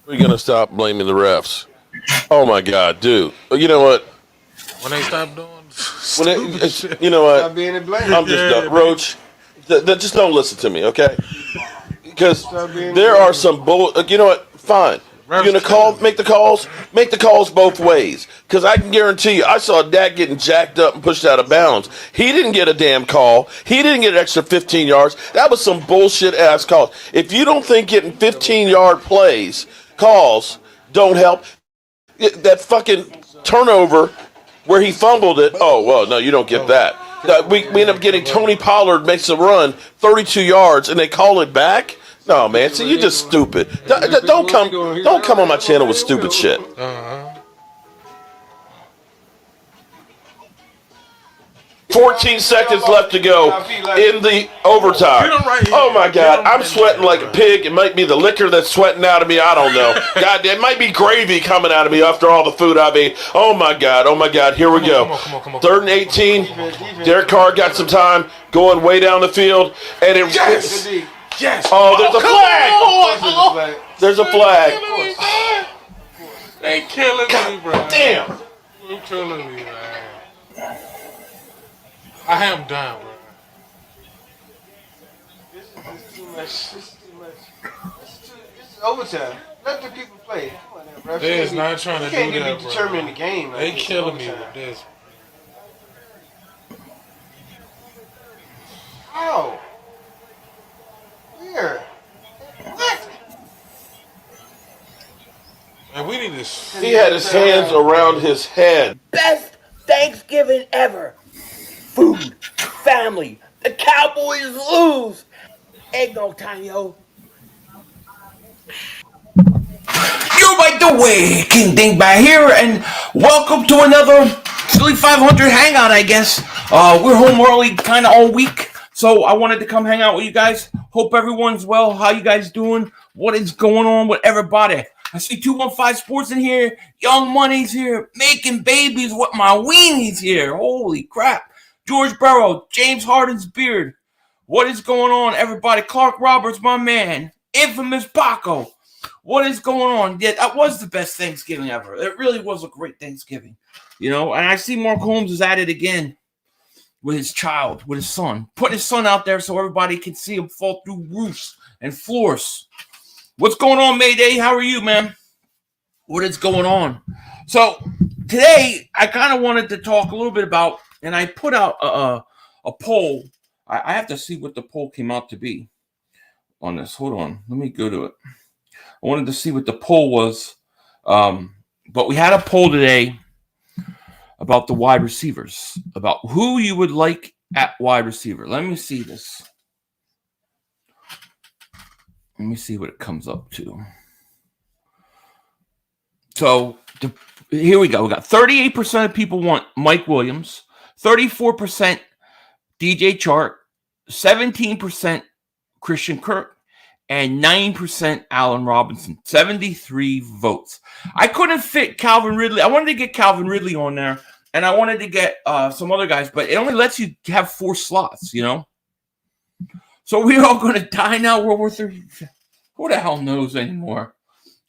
We're gonna stop blaming the refs. Oh my God, dude! You know what? When they stop doing When stupid shit. you know what? Stop being a blame. I'm just done. Roach. Just don't listen to me, okay? Because Stop being there a are blame. some bull. You know what? Fine. You're Refs gonna killing make the calls. Make the calls both ways. Because I can guarantee you, I saw Dak getting jacked up and pushed out of bounds. He didn't get a damn call. He didn't get an extra 15 yards. That was some bullshit ass calls. If you don't think getting 15-yard calls don't help, that fucking turnover where he fumbled it. Oh well, no, you don't get that. We end up getting Tony Pollard makes a run 32 yards and they call it back. No man, see you're just stupid. Don't come on my channel with stupid shit. Uh-huh. 14 seconds left to go in the overtime. Oh my God, I'm sweating like a pig. It might be the liquor that's sweating out of me. I don't know. God, it might be gravy coming out of me after all the food I've ate. Oh my God, here we go. Come on. 3rd and 18. Derek Carr got some time going way down the field, and it. Yes. Oh, there's a flag. They killing me, bro. Damn. They killing me, man. I am done, bro. This is too much. This is too much. This is overtime. Let the people play. Come on, now, They is not trying to do can't that, be bro. determining the game. Like They this. killing me Overtime. with this. How? Where? What? Man, we need to. He had his hands around his head. Best Thanksgiving ever. Food, family, the Cowboys lose. Eggnog time, yo. You're right the way, King Dingbat here, and welcome to another Silly 500 hangout, I guess. We're home early kind of all week, so I wanted to come hang out with you guys. Hope everyone's well. How you guys doing? What is going on with everybody? I see 215 Sports in here. Young Money's here. Making babies with my weenies here. Holy crap. George Burrow, James Harden's beard. What is going on, everybody? Clark Roberts, my man. Infamous Baco. What is going on? Yeah, that was the best Thanksgiving ever. It really was a great Thanksgiving. You know, and I see Mark Holmes is at it again with his child, with his son. Putting his son out there so everybody can see him fall through roofs and floors. What's going on, Mayday? How are you, man? What is going on? So, today, I kind of wanted to talk a little bit about, and I put out a poll. I have to see what the poll came out to be on this. Hold on. Let me go to it. I wanted to see what the poll was. But we had a poll today about the wide receivers, about who you would like at wide receiver. Let me see this. Let me see what it comes up to. So here we go. We got 38% of people want Mike Williams, 34% DJ Chark, 17% Christian Kirk, and 9% Allen Robinson. 73 votes. I couldn't fit Calvin Ridley. I wanted to get Calvin Ridley on there, and I wanted to get some other guys, but it only lets you have 4 slots, you know? So we're all going to die now, World War III. Who the hell knows anymore?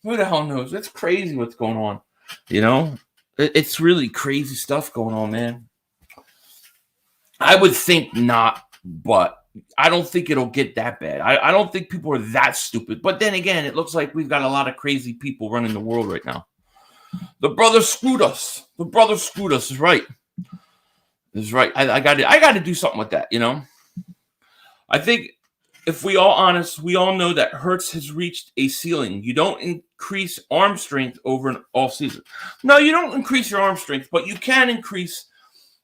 Who the hell knows? It's crazy what's going on, you know? It's really crazy stuff going on, man. I would think not, but I don't think it'll get that bad. I don't think people are that stupid. But then again, it looks like we've got a lot of crazy people running the world right now. The brother screwed us. The brother screwed us is right. Is right. I got to do something with that, you know? I think if we all honest, we all know that Hurts has reached a ceiling. You don't increase arm strength over an off season. No, you don't increase your arm strength, but you can increase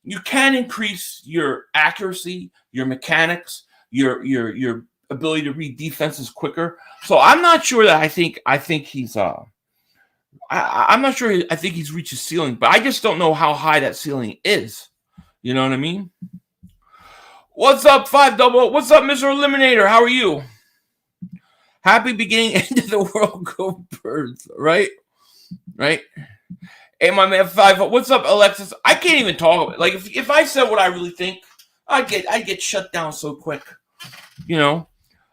your accuracy, your mechanics, your ability to read defenses quicker. So I'm not sure that I think he's I'm not sure I think he's reached a ceiling, but I just don't know how high that ceiling is. You know what I mean? What's up, 500? What's up, Mr. Eliminator? How are you? Happy beginning, end of the world. Go Birds, right? Right? Hey, my man, 5. What's up, Alexis? I can't even talk about it. Like, if I said what I really think, I'd get shut down so quick. You know?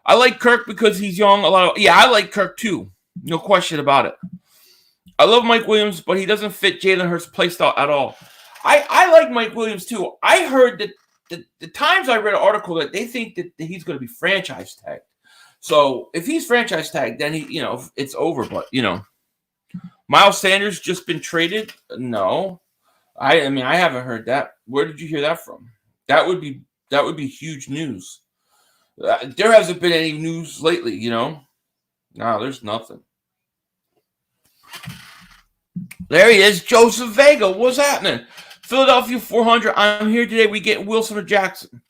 I like Kirk because he's young. I like Kirk, too. No question about it. I love Mike Williams, but he doesn't fit Jalen Hurts' playstyle at all. I like Mike Williams too. I heard that the times I read an article that they think that he's going to be franchise tagged. So if he's franchise tagged, then it's over. But Miles Sanders just been traded? No, I mean I haven't heard that. Where did you hear that from? That would be huge news. There hasn't been any news lately. No, there's nothing. There he is, Joseph Vega. What's happening? Philadelphia 400. I'm here today. We get Wilson or Jackson.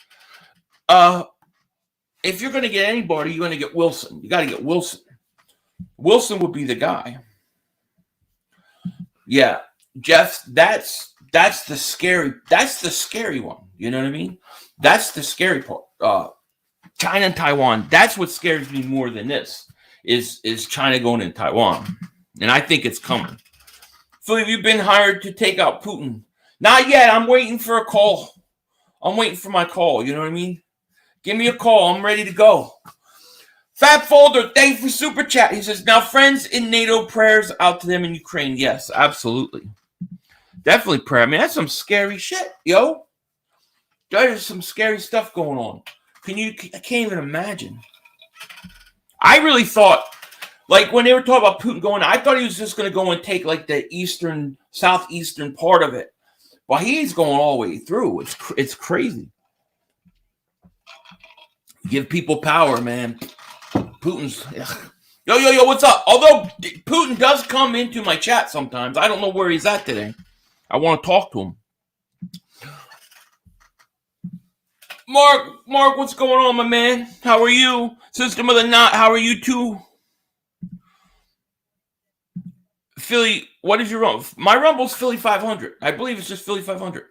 If you're going to get anybody, you're going to get Wilson. You got to get Wilson. Wilson would be the guy. Yeah, Jeff. That's the scary. That's the scary one. You know what I mean? That's the scary part. China and Taiwan. That's what scares me more than this. Is China going in Taiwan? And I think it's coming. Philly, have you been hired to take out Putin? Not yet. I'm waiting for a call. I'm waiting for my call. You know what I mean? Give me a call. I'm ready to go. Fab Folder, thank you for Super Chat. He says, now friends in NATO, prayers out to them in Ukraine. Yes, absolutely. Definitely prayer. I mean, that's some scary shit, yo. There's some scary stuff going on. I can't even imagine. I really thought, like when they were talking about Putin going, I thought he was just going to go and take like the southeastern part of it. But he's going all the way through. It's crazy. Give people power, man. Putin's... Ugh. Yo, what's up? Although Putin does come into my chat sometimes. I don't know where he's at today. I want to talk to him. Mark, what's going on, my man? How are you? System of the Knot, how are you too? Philly, what is your rumble? My rumble's Philly 500. I believe it's just Philly 500.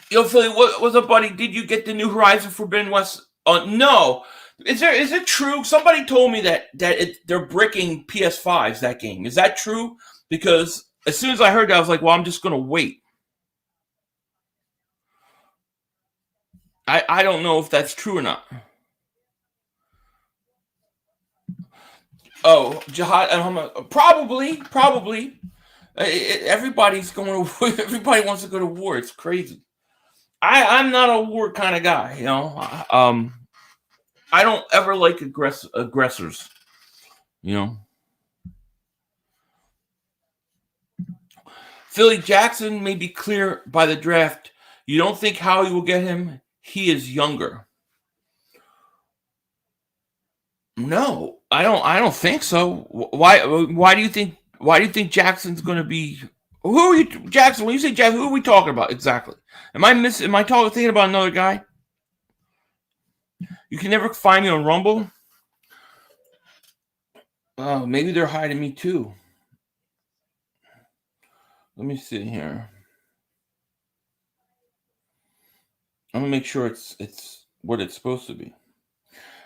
Yo, Philly, what's up, buddy? Did you get the New Horizon Forbidden West? No. Is it true? Somebody told me that they're bricking PS5s, that game. Is that true? Because as soon as I heard that, I was like, well, I'm just going to wait. I don't know if that's true or not. Oh, Jihad, probably. Everybody's going to. Everybody wants to go to war. It's crazy. I'm not a war kind of guy, you know. I don't ever like aggressors, you know. Philly Jackson may be clear by the draft. You don't think Howie will get him? He is younger. No, I don't think so. Why do you think Jackson's going to be? Who are you, Jackson? When you say Jackson, who are we talking about exactly? Am I thinking about another guy? You can never find me on Rumble. Oh, maybe they're hiding me too. Let me see here. I'm gonna make sure it's what it's supposed to be.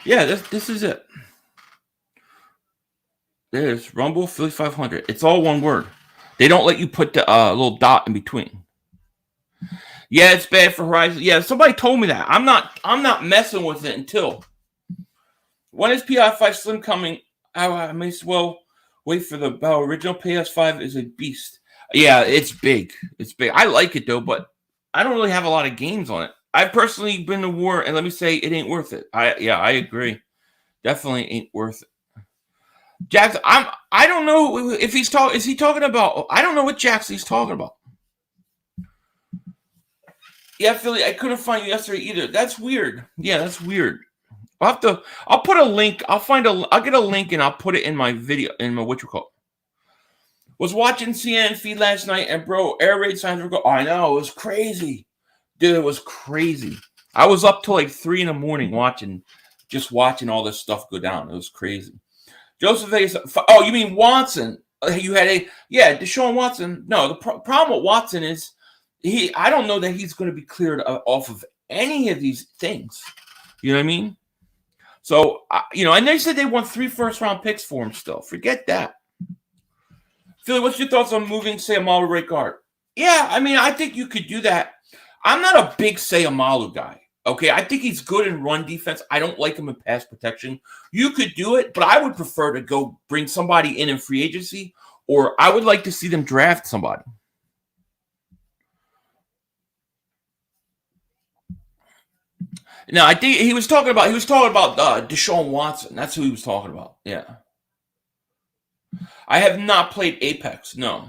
Yeah, this is it. There's Rumble Philly 500. It's all one word. They don't let you put the little dot in between. Yeah, it's bad for Horizon. Yeah, somebody told me that. I'm not messing with it until. When is PS5 Slim coming? I may as well wait for the original PS5 is a beast. Yeah, it's big. It's big. I like it though, but I don't really have a lot of games on it. I've personally been to war, and let me say it ain't worth it. I agree. Definitely ain't worth it. Jackson, I don't know if he's talking. Is he talking about? I don't know what Jackson's talking about. Yeah, Philly, I couldn't find you yesterday either. That's weird. Yeah, that's weird. I'll put a link. I'll get a link and I'll put it in my video in my Was watching CNN feed last night and bro, air raid signs were going. Oh, I know, it was crazy. Dude, it was crazy. I was up till like 3 a.m. watching all this stuff go down. It was crazy. Joseph Vegas. Oh, you mean Watson? You had Deshaun Watson. No, the problem with Watson is I don't know that he's going to be cleared off of any of these things. You know what I mean? So, and they said they want 3 first-round picks for him still. Forget that. Philly, what's your thoughts on moving Sayamalu to right guard? Yeah, I mean, I think you could do that. I'm not a big Sayamalu guy. Okay, I think he's good in run defense. I don't like him in pass protection. You could do it, but I would prefer to go bring somebody in free agency, or I would like to see them draft somebody. Now, I think he was talking about Deshaun Watson. That's who he was talking about. Yeah. I have not played Apex. No.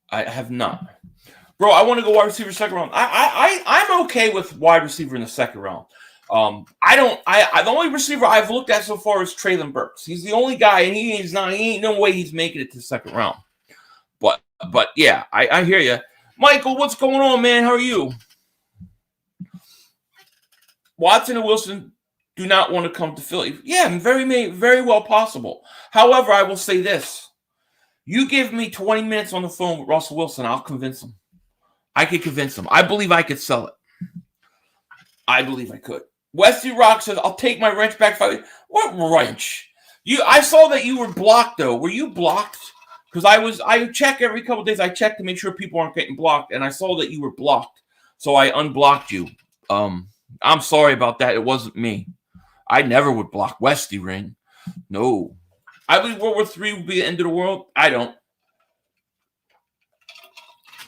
I have not. Bro, I want to go wide receiver second round. I'm okay with wide receiver in the second round. The only receiver I've looked at so far is Traylon Burks. He's the only guy, and he ain't no way he's making it to the second round. But yeah, I hear you. Michael, what's going on, man? How are you? Watson and Wilson do not want to come to Philly. Yeah, very well possible. However, I will say this. You give me 20 minutes on the phone with Russell Wilson, I'll convince him. I could convince him. I believe I could sell it. I believe I could. Westy Rock says, I'll take my wrench back. What wrench? I saw that you were blocked, though. Were you blocked? Because I check every couple of days. I check to make sure people aren't getting blocked, and I saw that you were blocked. So I unblocked you. I'm sorry about that. It wasn't me. I never would block Westy Ring. No. I believe World War III would be the end of the world. I don't.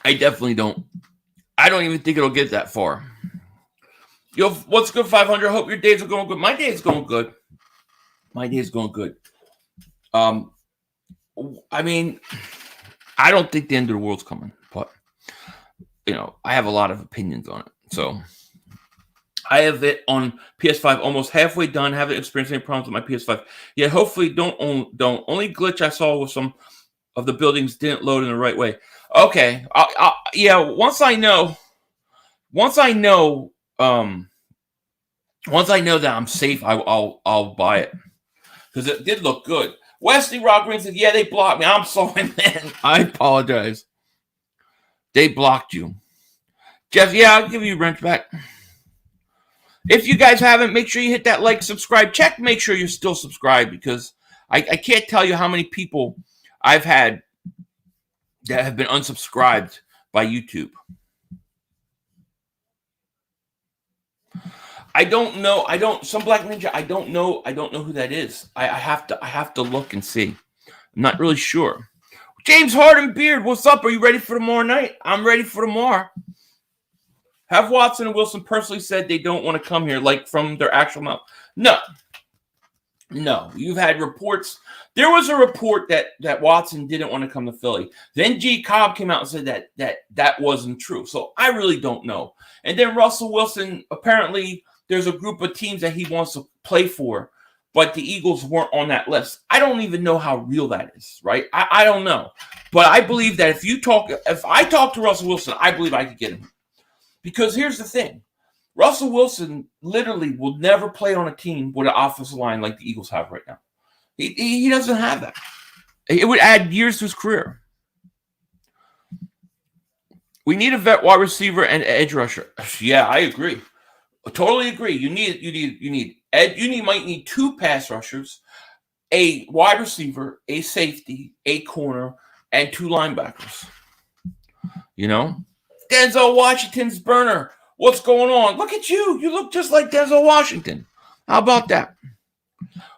I definitely don't. I don't even think it'll get that far. Yo, what's good, 500? Hope your days are going good. My day is going good. I mean, I don't think the end of the world's coming, but, I have a lot of opinions on it. So, I have it on PS5 almost halfway done. Haven't experienced any problems with my PS5. Yeah, hopefully don't. Only glitch I saw was some of the buildings didn't load in the right way. Okay. Yeah. Once I know that I'm safe, I'll buy it because it did look good. Wesley Rock Green said, "Yeah, they blocked me. I'm sorry, man. I apologize. They blocked you, Jeff. Yeah, I'll give you your wrench back. If you guys haven't, make sure you hit that like, subscribe, check. Make sure you're still subscribed because I can't tell you how many people I've had that have been unsubscribed by YouTube. I don't know. Some Black Ninja. I don't know who that is. I have to look and see. I'm not really sure. James Harden Beard, what's up? Are you ready for tomorrow night? I'm ready for tomorrow. Have Watson and Wilson personally said they don't want to come here, like from their actual mouth? No. You've had reports. There was a report that Watson didn't want to come to Philly. Then G. Cobb came out and said that wasn't true. So I really don't know. And then Russell Wilson, apparently there's a group of teams that he wants to play for, but the Eagles weren't on that list. I don't even know how real that is, right? I don't know. But I believe that if I talk to Russell Wilson, I believe I could get him. Because here's the thing. Russell Wilson literally will never play on a team with an offensive line like the Eagles have right now. He doesn't have that. It would add years to his career. We need a vet wide receiver and edge rusher. Yeah, I agree. I totally agree. You might need two pass rushers, a wide receiver, a safety, a corner, and two linebackers. Denzel Washington's burner. What's going on? Look at you. You look just like Denzel Washington. How about that?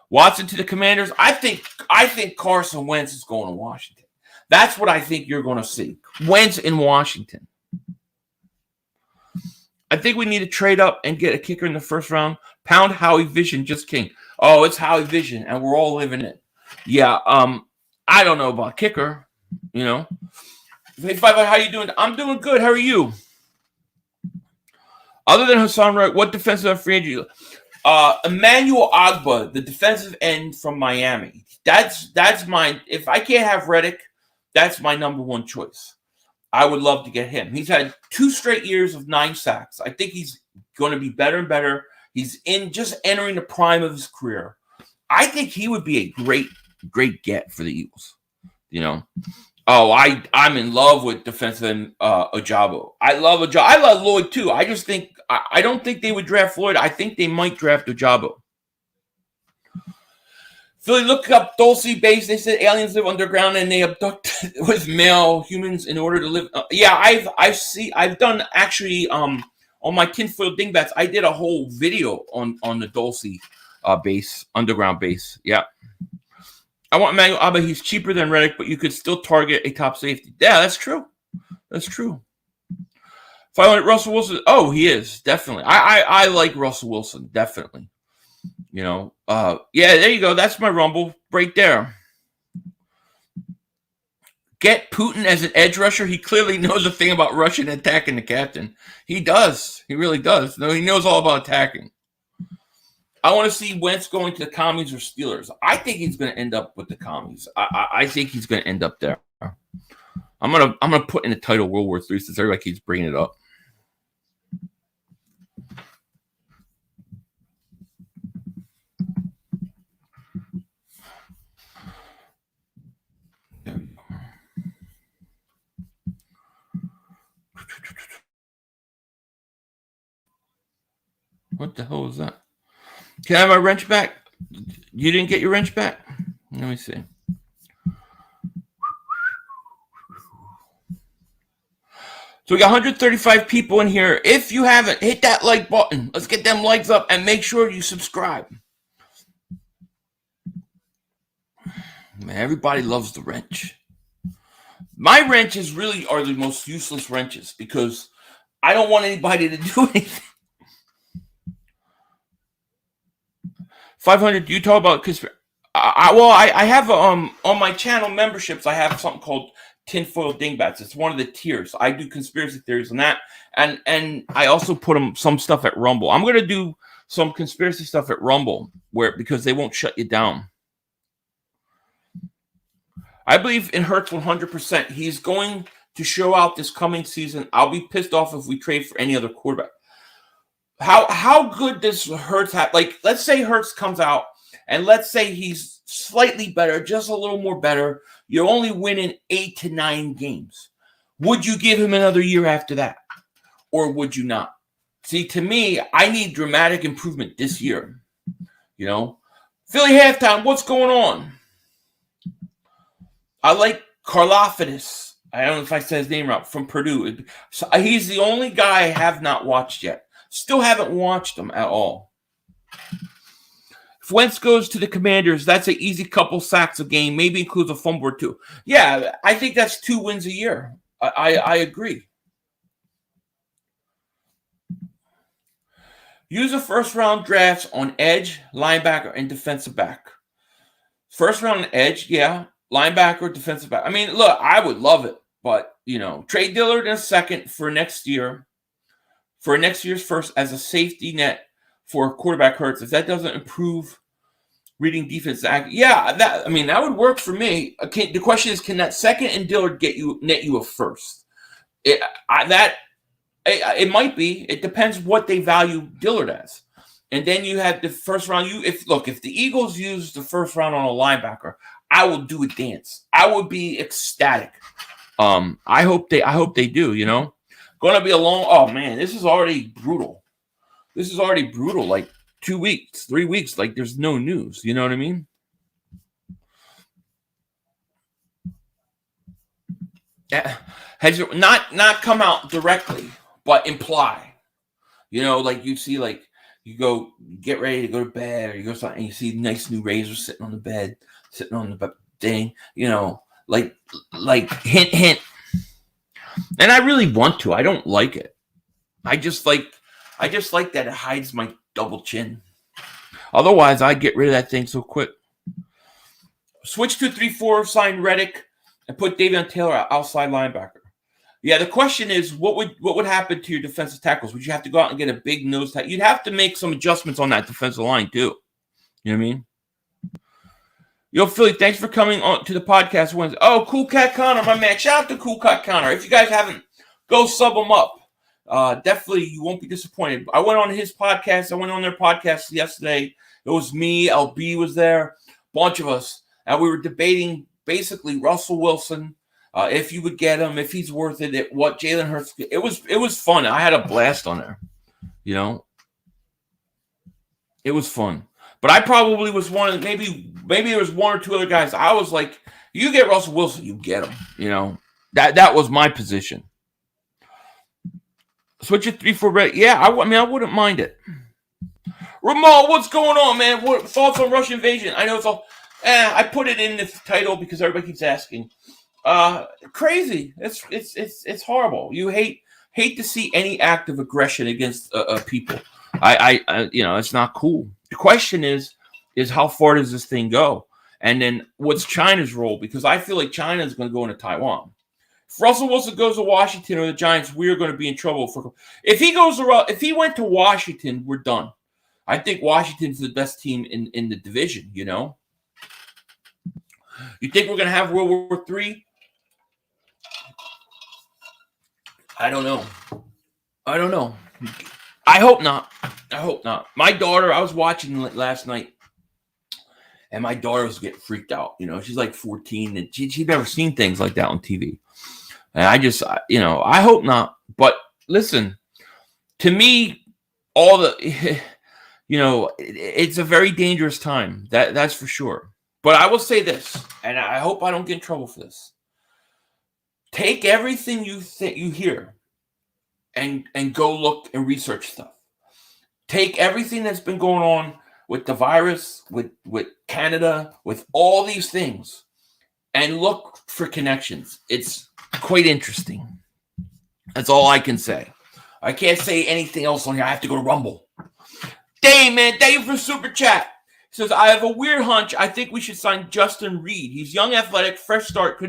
Watson to the Commanders. I think Carson Wentz is going to Washington. That's what I think you're going to see. Wentz in Washington. I think we need to trade up and get a kicker in the first round. Pound Howie Vision, just king. Oh, it's Howie Vision, and we're all living it. Yeah, I don't know about kicker, Hey, how you doing? I'm doing good. How are you? Other than Hassan Wright, what defensive free agent? Emmanuel Ogbah, the defensive end from Miami. That's mine. If I can't have Reddick, that's my number one choice. I would love to get him. He's had 2 straight years of 9 sacks. I think he's going to be better and better. He's just entering the prime of his career. I think he would be a great get for the Eagles. Oh, I'm in love with defensive end Ojabo. I love Ojabo. I love Lloyd too. I just think I don't think they would draft Floyd. I think they might draft Ojabo. Philly, look up Dulce Base. They said aliens live underground and they abduct with male humans in order to live. Yeah, I've done actually on my tinfoil dingbats, I did a whole video on the Dulce base, underground base. Yeah. I want Emmanuel Abba. He's cheaper than Reddick, but you could still target a top safety. Yeah, that's true. That's true. 500 Russell Wilson. Oh, he is. Definitely. I like Russell Wilson. Definitely. You know. Yeah, there you go. That's my rumble right there. Get Putin as an edge rusher. He clearly knows a thing about rushing and attacking the captain. He does. He really does. No, he knows all about attacking. I want to see Wentz going to the Commies or Steelers. I think he's going to end up with the Commies. I think he's going to end up there. I'm gonna put in the title World War III since everybody keeps bringing it up. What the hell is that? Can I have my wrench back? You didn't get your wrench back? Let me see. So we got 135 people in here. If you haven't, hit that like button. Let's get them likes up and make sure you subscribe. Man, everybody loves the wrench. My wrenches really are the most useless wrenches because I don't want anybody to do anything. 500. Do you talk about conspiracy? I have on my channel memberships. I have something called Tinfoil Dingbats. It's one of the tiers. I do conspiracy theories on that, and I also put some stuff at Rumble. I'm gonna do some conspiracy stuff at Rumble because they won't shut you down. I believe in Hurts 100%. He's going to show out this coming season. I'll be pissed off if we trade for any other quarterback. How good does Hurts have? Like, let's say Hurts comes out, and let's say he's slightly better, just a little more better. You're only winning 8 to 9 games. Would you give him another year after that? Or would you not? See, to me, I need dramatic improvement this year. You know? Philly halftime, what's going on? I like Karlafidis. I don't know if I said his name right, from Purdue. So he's the only guy I have not watched yet. Still haven't watched him at all. If Wentz goes to the Commanders, that's an easy couple sacks a game, maybe includes a fumble or two. Yeah, I think that's 2 wins a year. I agree. Use a first-round drafts on edge, linebacker, and defensive back. First round on edge, yeah. Linebacker, defensive back. I mean, look, I would love it, but, you know, trade Dillard in a second for next year. For next year's first as a safety net for quarterback Hurts. If that doesn't improve reading defense, yeah, that would work for me. The question is, can that second and Dillard net you a first? It might be. It depends what they value Dillard as. And then you have the first round. If the Eagles use the first round on a linebacker, I will do a dance. I would be ecstatic. I hope they do. You know. Going to be a long, oh man, this is already brutal. Like 2 weeks, 3 weeks, like there's no news. You know what I mean? Has it not come out directly, but imply. You know, like you see, like you go get ready to go to bed, or you go something, and you see nice new razors sitting on the bed, sitting on the thing. You know, like hint, hint. And I really want to. I don't like it. I just like that it hides my double chin. Otherwise, I'd get rid of that thing so quick. Switch 2-3-4, sign Reddick, and put Davion Taylor outside linebacker. Yeah, the question is, what would happen to your defensive tackles? Would you have to go out and get a big nose tackle? You'd have to make some adjustments on that defensive line too. You know what I mean? Yo, Philly, thanks for coming on to the podcast Wednesday. Oh, Cool Cat Connor, my man. Shout out to Cool Cat Connor. If you guys haven't, go sub him up. Definitely, you won't be disappointed. I went on his podcast. I went on their podcast yesterday. It was me. LB was there. A bunch of us. And we were debating basically Russell Wilson, if you would get him, if he's worth it, what Jalen Hurts. It was fun. I had a blast on there. You know? It was fun. But I probably was one. Maybe there was one or two other guys. I was like, you get Russell Wilson, you get him. You know, that was my position. Switch it 3-4 red. Yeah, I mean, I wouldn't mind it. Ramal, what's going on, man? What thoughts on Russian invasion? I know it's all. I put it in this title because everybody keeps asking. Crazy. It's horrible. You hate to see any act of aggression against people. I it's not cool. The question is how far does this thing go? And then what's China's role? Because I feel like China is going to go into Taiwan. If Russell Wilson goes to Washington or the Giants, we're going to be in trouble. If he went to Washington, we're done. I think Washington's the best team in the division. You know. You think we're going to have World War III? I don't know. I hope not. My daughter, I was watching last night, and my daughter was getting freaked out. You know, she's like 14, and she'd never seen things like that on TV. And I hope not. But listen, to me, all the, it's a very dangerous time. That's for sure. But I will say this, and I hope I don't get in trouble for this. Take everything you hear and go look and research stuff. Take everything that's been going on with the virus, with Canada, with all these things, and look for connections. It's quite interesting. That's all I can say. I can't say anything else on here. I have to go to Rumble. Dave, man, thank you for super chat. He says, I have a weird hunch. I think we should sign Justin Reed. He's young, athletic, fresh start.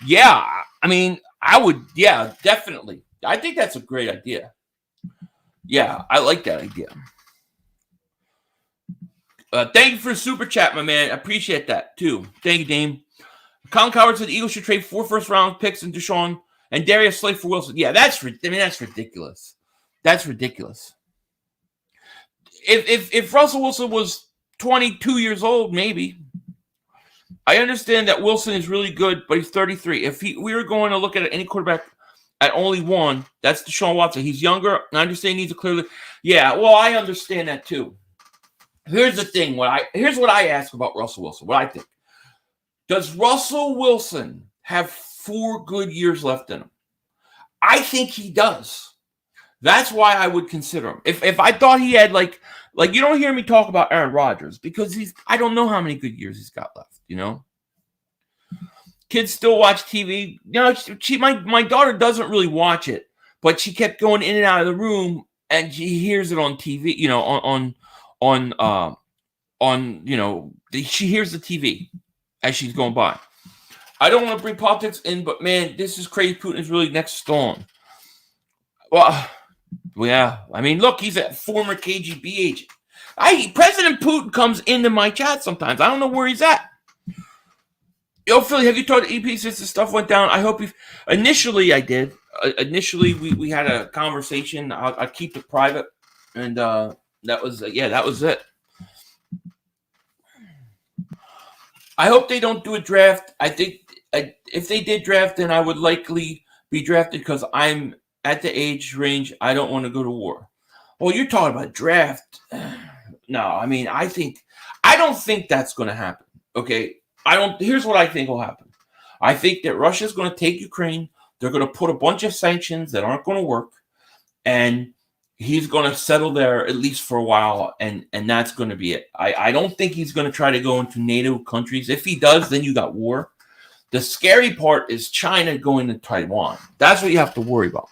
I would, definitely. I think that's a great idea. Yeah, I like that idea. Thank you for the super chat, my man. I appreciate that, too. Thank you, Dame. Colin Coward said the Eagles should trade 4 first-round picks in Deshaun and Darius Slay for Wilson. Yeah, that's ridiculous. That's ridiculous. If Russell Wilson was 22 years old, maybe. I understand that Wilson is really good, but he's 33. If we were going to look at any quarterback at only one, that's Deshaun Watson. He's younger. I understand he needs a clearly. Yeah, well, I understand that too. Here's the thing. Here's what I ask about Russell Wilson. What I think. Does Russell Wilson have 4 good years left in him? I think he does. That's why I would consider him. If I thought he had like you don't hear me talk about Aaron Rodgers because I don't know how many good years he's got left, you know? Kids still watch TV. You know, my daughter doesn't really watch it, but she kept going in and out of the room and she hears it on TV, you know, she hears the TV as she's going by. I don't want to bring politics in, but man, this is crazy. Putin is really next storm. Well, yeah. I mean, look, he's a former KGB agent. President Putin comes into my chat sometimes. I don't know where he's at. Yo, Philly, have you talked to EP since the stuff went down? I hope you've... Initially, I did. Initially, we had a conversation. I'll keep it private. And that was it. I hope they don't do a draft. I think if they did draft, then I would likely be drafted because I'm at the age range I don't want to go to war. Well, you're talking about draft. No, I mean, I don't think that's going to happen. Okay, here's what I think will happen. I think that Russia's going to take Ukraine. They're going to put a bunch of sanctions that aren't going to work, and he's going to settle there at least for a while, and that's going to be it. I don't think he's going to try to go into NATO countries. If he does, then you got war. The scary part is China going to Taiwan. That's what you have to worry about.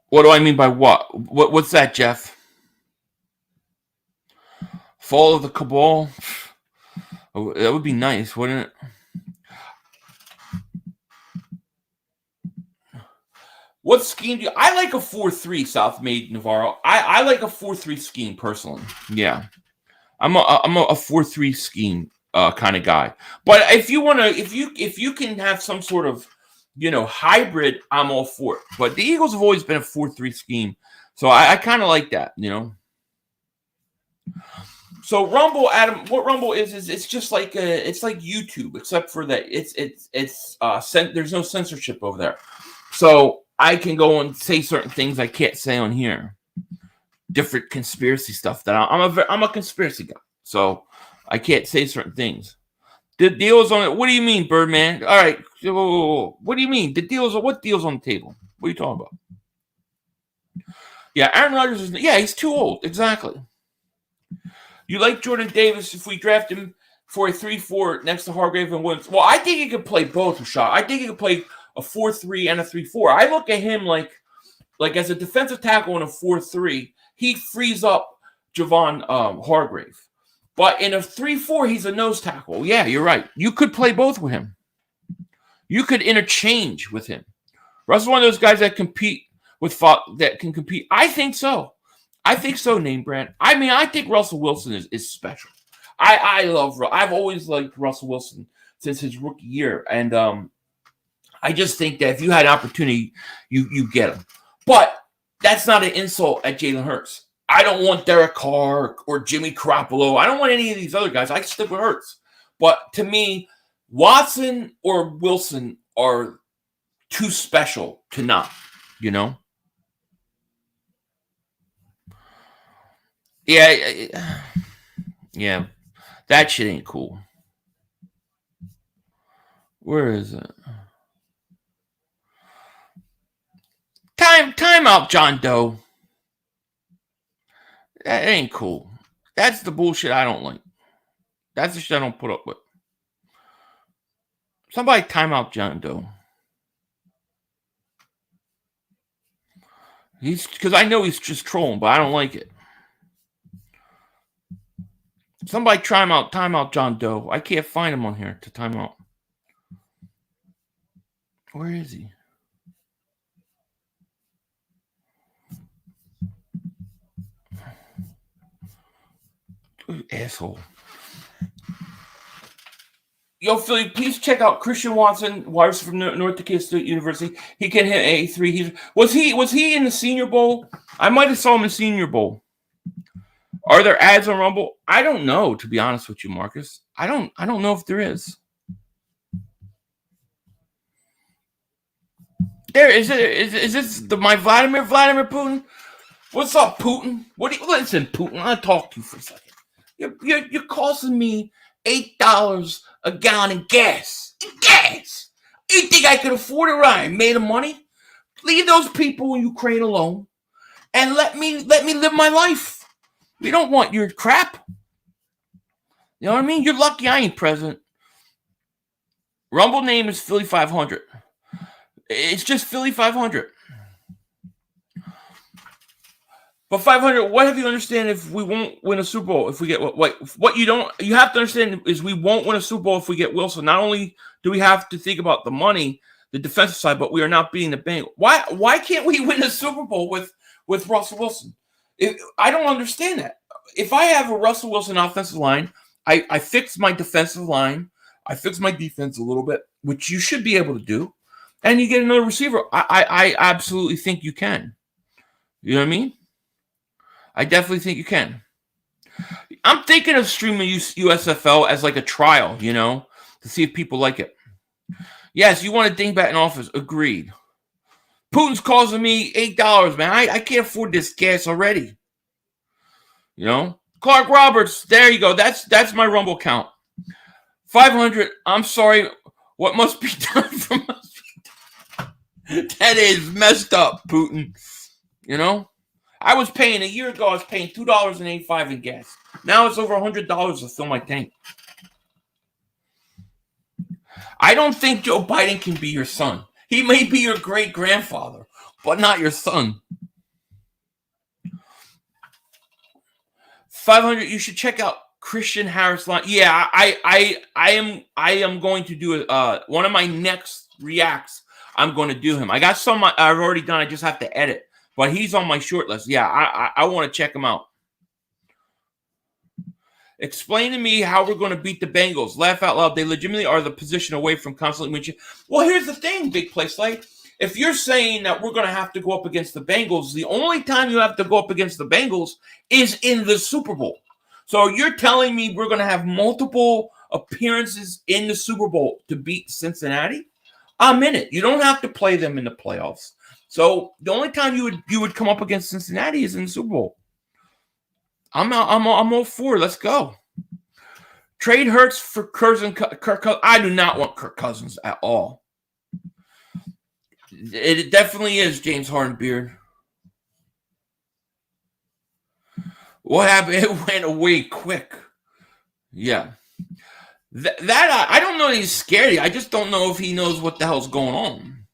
What do I mean by what? What's that, Jeff? Fall of the cabal? Oh, that would be nice, wouldn't it? What scheme do you... I like a 4-3, South Maid Navarro. I like a 4-3 scheme, personally. Yeah. I'm a 4-3 scheme kind of guy. But if you want to... If you can have some sort of, hybrid, I'm all for it. But the Eagles have always been a 4-3 scheme. So I kind of like that, So Rumble, Adam, what Rumble is it's just like it's like YouTube, except for that there's no censorship over there. So I can go and say certain things I can't say on here. Different conspiracy stuff that I'm a conspiracy guy, so I can't say certain things. The deal's on it. What do you mean, Birdman? All right. Whoa. What do you mean? What deal's on the table? What are you talking about? Yeah, Aaron Rodgers he's too old. Exactly. You like Jordan Davis if we draft him for a 3-4 next to Hargrave and Williams? Well, I think he could play both, Rashad. I think he could play a 4-3 and a 3-4. I look at him like as a defensive tackle in a 4-3, he frees up Javon Hargrave. But in a 3-4, he's a nose tackle. Yeah, you're right. You could play both with him. You could interchange with him. Russell's one of those guys that compete that can compete. I think so. Name brand. I mean, I think Russell Wilson is special. I've always liked Russell Wilson since his rookie year. And I just think that if you had an opportunity, you get him. But that's not an insult at Jalen Hurts. I don't want Derek Carr or Jimmy Garoppolo. I don't want any of these other guys. I can stick with Hurts. But to me, Watson or Wilson are too special to not, Yeah, that shit ain't cool. Where is it? Time out, John Doe. That ain't cool. That's the bullshit I don't like. That's the shit I don't put up with. Somebody time out John Doe. Because I know he's just trolling, but I don't like it. Somebody time out John Doe. I can't find him on here to time out. Where is he? Asshole. Yo, Philly, please check out Christian Watson, wide from North Dakota State University. He can hit A3. Was he in the Senior Bowl? I might have saw him in the Senior Bowl. Are there ads on Rumble? I don't know, to be honest with you, Marcus. I don't know if there is. There is this my Vladimir Putin? What's up, Putin? Listen, Putin? I'll talk to you for a second. You're costing me $8 a gallon in gas. You think I could afford it, Ryan? Made of money? Leave those people in Ukraine alone and let me live my life. We don't want your crap. You know what I mean? You're lucky I ain't president. Rumble name is Philly 500. It's just Philly 500. But 500, what have you understand if we won't win a Super Bowl if we get what you have to understand is we won't win a Super Bowl if we get Wilson. Not only do we have to think about the money, the defensive side, but we are not beating the Bengals. Why can't we win a Super Bowl with Russell Wilson? I don't understand that. If I have a Russell Wilson offensive line, I fix my defensive line, I fix my defense a little bit, which you should be able to do, and you get another receiver. I absolutely think you can. You know what I mean? I definitely think you can. I'm thinking of streaming USFL as like a trial, to see if people like it. Yes, you want a dingbat in office. Agreed. Putin's causing me $8, man. I can't afford this gas already. Clark Roberts, there you go. That's my Rumble count. 500. I'm sorry. What must be done for must be done. That is messed up, Putin. I was paying a year ago. I was paying $2.85 in gas. Now it's over $100 to fill my tank. I don't think Joe Biden can be your son. He may be your great grandfather, but not your son. 500. You should check out Christian Harris line. Yeah, I am going to do one of my next reacts. I'm going to do him. I got some I've already done. I just have to edit. But he's on my short list. Yeah, I want to check him out. Explain to me how we're going to beat the Bengals. Laugh out loud. They legitimately are the position away from constantly winning. Well, here's the thing, Big Play Slate. If you're saying that we're going to have to go up against the Bengals, the only time you have to go up against the Bengals is in the Super Bowl. So you're telling me we're going to have multiple appearances in the Super Bowl to beat Cincinnati? I'm in it. You don't have to play them in the playoffs. So the only time you would come up against Cincinnati is in the Super Bowl. I'm all for it. Let's go. Trade Hurts for Kirk Cousins. I do not want Kirk Cousins at all. It definitely is James Harden beard. What happened? It went away quick. Yeah. That I don't know that he's scared. I just don't know if he knows what the hell's going on.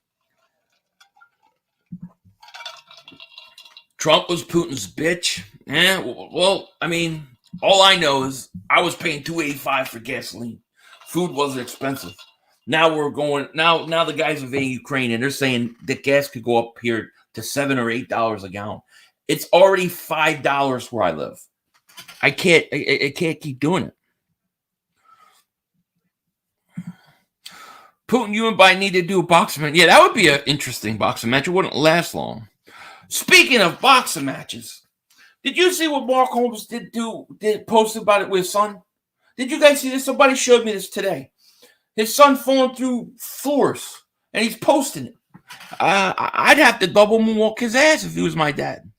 Trump was Putin's bitch. Well, I mean, all I know is I was paying $2.85 for gasoline. Food wasn't expensive. Now we're going. Now the guys invading Ukraine and they're saying that gas could go up here to $7 or $8 a gallon. It's already $5 where I live. I can't keep doing it. Putin, you and Biden need to do a boxing match. Yeah, that would be an interesting boxing match. It wouldn't last long. Speaking of boxing matches, did you see what Mark Holmes did post about it with his son? Did you guys see this? Somebody showed me this today. His son falling through floors, and he's posting it. I'd have to double moonwalk his ass if he was my dad.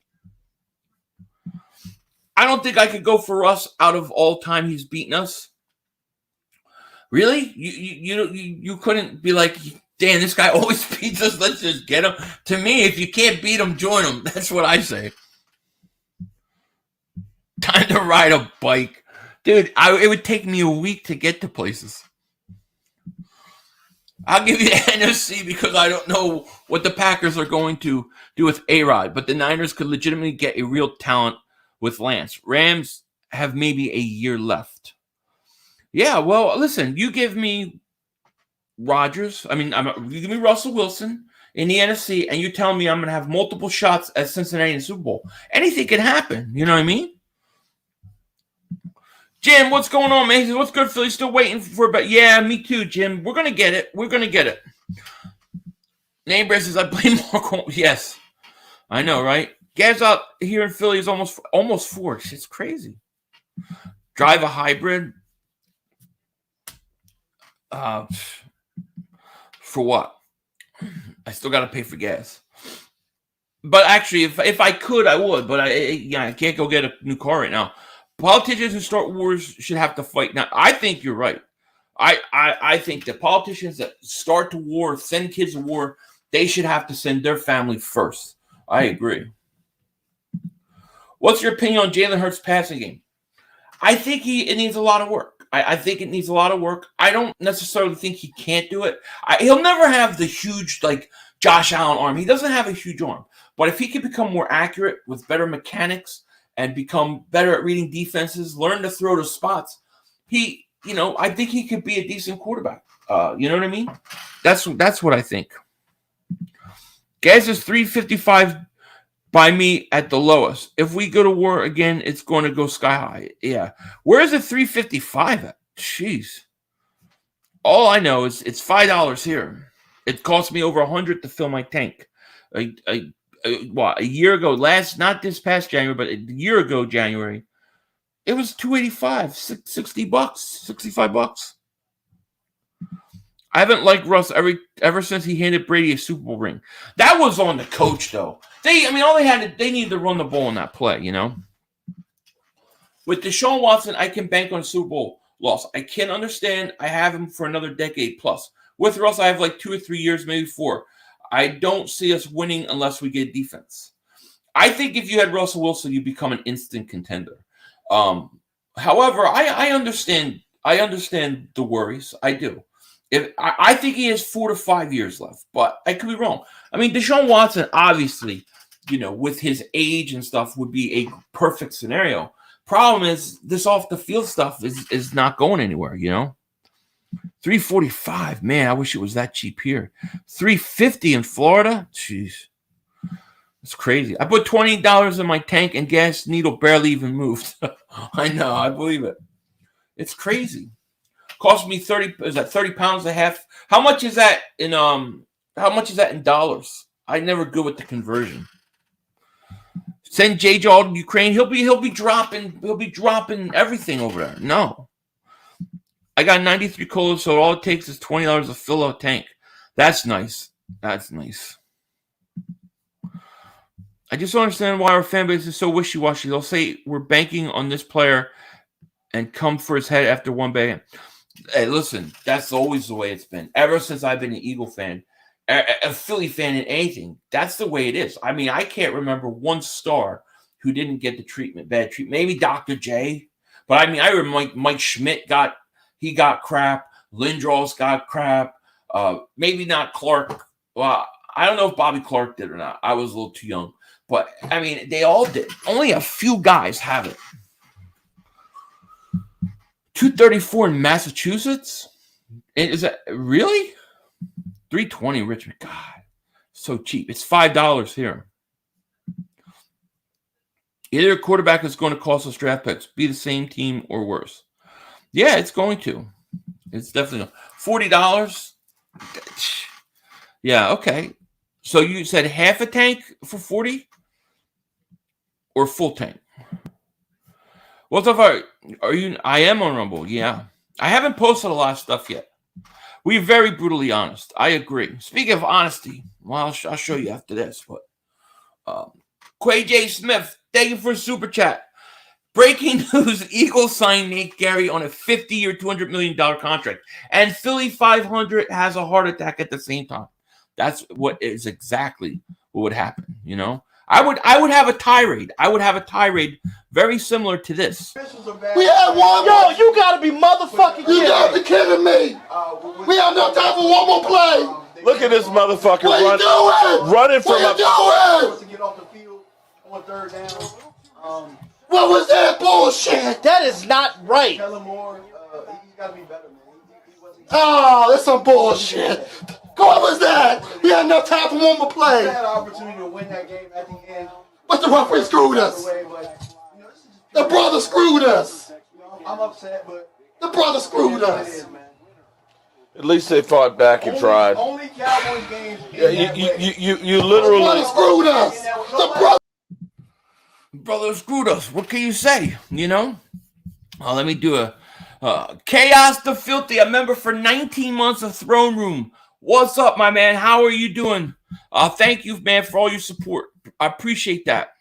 I don't think I could go for Russ out of all time he's beaten us. Really? You couldn't be like, damn, this guy always beats us. Let's just get him. To me, if you can't beat him, join him. That's what I say. Time to ride a bike. Dude, it would take me a week to get to places. I'll give you the NFC because I don't know what the Packers are going to do with A-Rod, but the Niners could legitimately get a real talent with Lance. Rams have maybe a year left. Yeah, well, listen, you give me Rodgers. You give me Russell Wilson in the NFC, and you tell me I'm going to have multiple shots at Cincinnati in the Super Bowl. Anything can happen. You know what I mean? Jim, what's going on, man? He says, what's good, Philly? Still waiting for it. Yeah, me too, Jim. We're going to get it. We're going to get it. Neighbor says, I blame Mark Holmes. Yes, I know, right? Gas out here in Philly is almost 4. It's crazy. Drive a hybrid. For what? I still got to pay for gas. But actually, if I could, I would. But I can't go get a new car right now. Politicians who start wars should have to fight. Now, I think you're right. I think the politicians that start the war, send kids to war, they should have to send their family first. I agree. What's your opinion on Jalen Hurts' passing game? I think it needs a lot of work. I think it needs a lot of work. I don't necessarily think he can't do it. He'll never have the huge, like, Josh Allen arm. He doesn't have a huge arm. But if he can become more accurate with better mechanics and become better at reading defenses, learn to throw to spots, I think he could be a decent quarterback. You know what I mean? That's what I think. Gaz is 355 by me at the lowest. If we go to war again, it's going to go sky high. Yeah. Where is it 355 at? Jeez. All I know is it's $5 here. It cost me over $100 to fill my tank. A year ago, not this past January, but a year ago, January, it was $285, $60, $65. I haven't liked Russ ever since he handed Brady a Super Bowl ring. That was on the coach, though. They needed to run the ball in that play, you know. With Deshaun Watson, I can bank on a Super Bowl loss. I can understand. I have him for another decade plus. With Russ, I have like 2 or 3 years, maybe 4. I don't see us winning unless we get defense. I think if you had Russell Wilson, you become an instant contender. However, I understand. I understand the worries. I do. I think he has 4 to 5 years left, but I could be wrong. I mean, Deshaun Watson, obviously, with his age and stuff, would be a perfect scenario. Problem is, this off the field stuff is not going anywhere. $345, man. I wish it was that cheap here. $350 in Florida. Jeez, it's crazy. I put $20 in my tank, and gas needle barely even moved. I know. I believe it. It's crazy. Cost me 30. Is that 30 pounds a half? How much is that in dollars? I never good with the conversion. Send J-Jaw to Ukraine. He'll be dropping everything over there. No. I got 93 colas, so all it takes is $20 to fill a tank. That's nice. That's nice. I just don't understand why our fan base is so wishy-washy. They'll say we're banking on this player and come for his head after one bang. Hey, listen, that's always the way it's been. Ever since I've been an Eagle fan, a Philly fan in anything, that's the way it is. I mean, I can't remember one star who didn't get the bad treatment. Maybe Dr. J. But I mean, I remember Mike Schmidt got crap. Lindros got crap. Maybe not Clark. Well, I don't know if Bobby Clark did or not. I was a little too young. But, I mean, they all did. Only a few guys have it. 234 in Massachusetts? Is that really? 320 Richmond. God, so cheap. It's $5 here. Either quarterback is going to cost us draft picks, be the same team or worse. Yeah, it's going to. It's definitely $40. Yeah, okay. So you said half a tank for 40 or full tank? What's up? Are you? I am on Rumble. Yeah, I haven't posted a lot of stuff yet. We're very brutally honest. I agree. Speaking of honesty, well, I'll show you after this. But Quay J. Smith, thank you for a super chat. Breaking news: Eagles signed Nate Gary on a 50-year, $200 million contract, and Philly 500 has a heart attack at the same time. That's what is exactly what would happen. You know, I would have a tirade. I would have a tirade very similar to this. We had one. Yo, you gotta be motherfucking kidding me. You gotta be kidding me. We have no time for one more play. Look at this motherfucker running from What you doing? To get off the field on third down. What was that bullshit? That is not right. Tell him more. He's gotta be better, man. Oh, that's some bullshit. What was that? We had enough time for one more play. We had an opportunity to win that game at the end. But the referee screwed us. The brother screwed us. I'm upset, but the brother screwed us. At least they fought back and tried. Only Cowboys games. You literally. The brother screwed us. The brother screwed us. What can you say? You know. Let me do a Chaos the Filthy, a member for 19 months of Throne Room. What's up, my man? How are you doing? Thank you, man, for all your support. I appreciate that.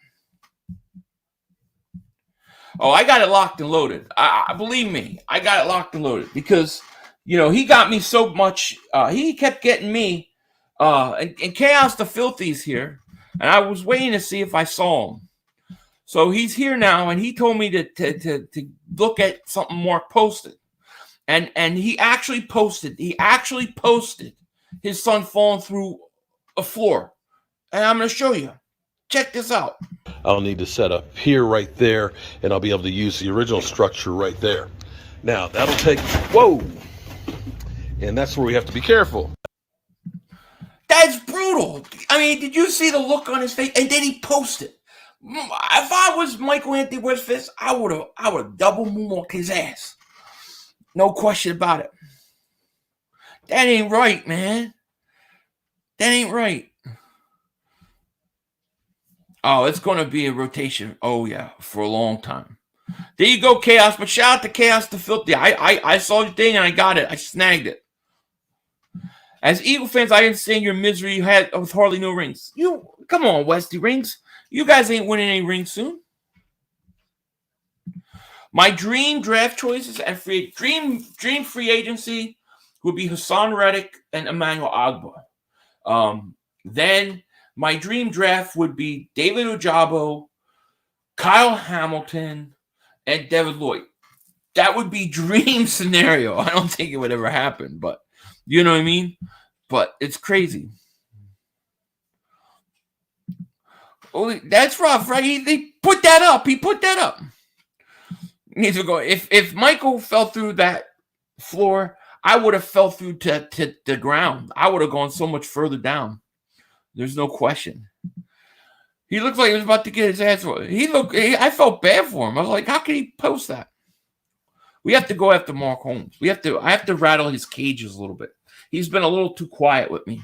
Oh, I got it locked and loaded. I believe me, I got it locked and loaded because, you know, he got me so much. He kept getting me. And Chaos the Filthy's here, and I was waiting to see if I saw him. So he's here now, and he told me to look at something Mark posted, and he actually posted. His son falling through a floor. And I'm going to show you. Check this out. I'll need to set a pier right there, and I'll be able to use the original structure right there. Now, that'll take... Whoa! And that's where we have to be careful. That's brutal. I mean, did you see the look on his face? And then he posted. If I was Michael Anthony Westfist, I would have double moonwalked his ass. No question about it. That ain't right, man. That ain't right. Oh, it's going to be a rotation. Oh, yeah, for a long time. There you go, Chaos. But shout out to Chaos the Filthy. I saw your thing and I got it. I snagged it. As Eagle fans, I understand your misery you had with hardly no rings. Come on, Westy Rings. You guys ain't winning any rings soon. My dream draft choices and dream free agency would be Hassan Reddick and Emmanuel Agba. Then my dream draft would be David Ojabo, Kyle Hamilton, and David Lloyd. That would be dream scenario. I don't think it would ever happen, but you know what I mean? But it's crazy. Oh, that's rough, right? He put that up. He put that up. Needs to go. If Michael fell through that floor, I would have fell through to the ground. I would have gone so much further down. There's no question. He looked like he was about to get his ass. I felt bad for him. I was like, how can he post that? We have to go after Mark Holmes. I have to rattle his cages a little bit. He's been a little too quiet with me.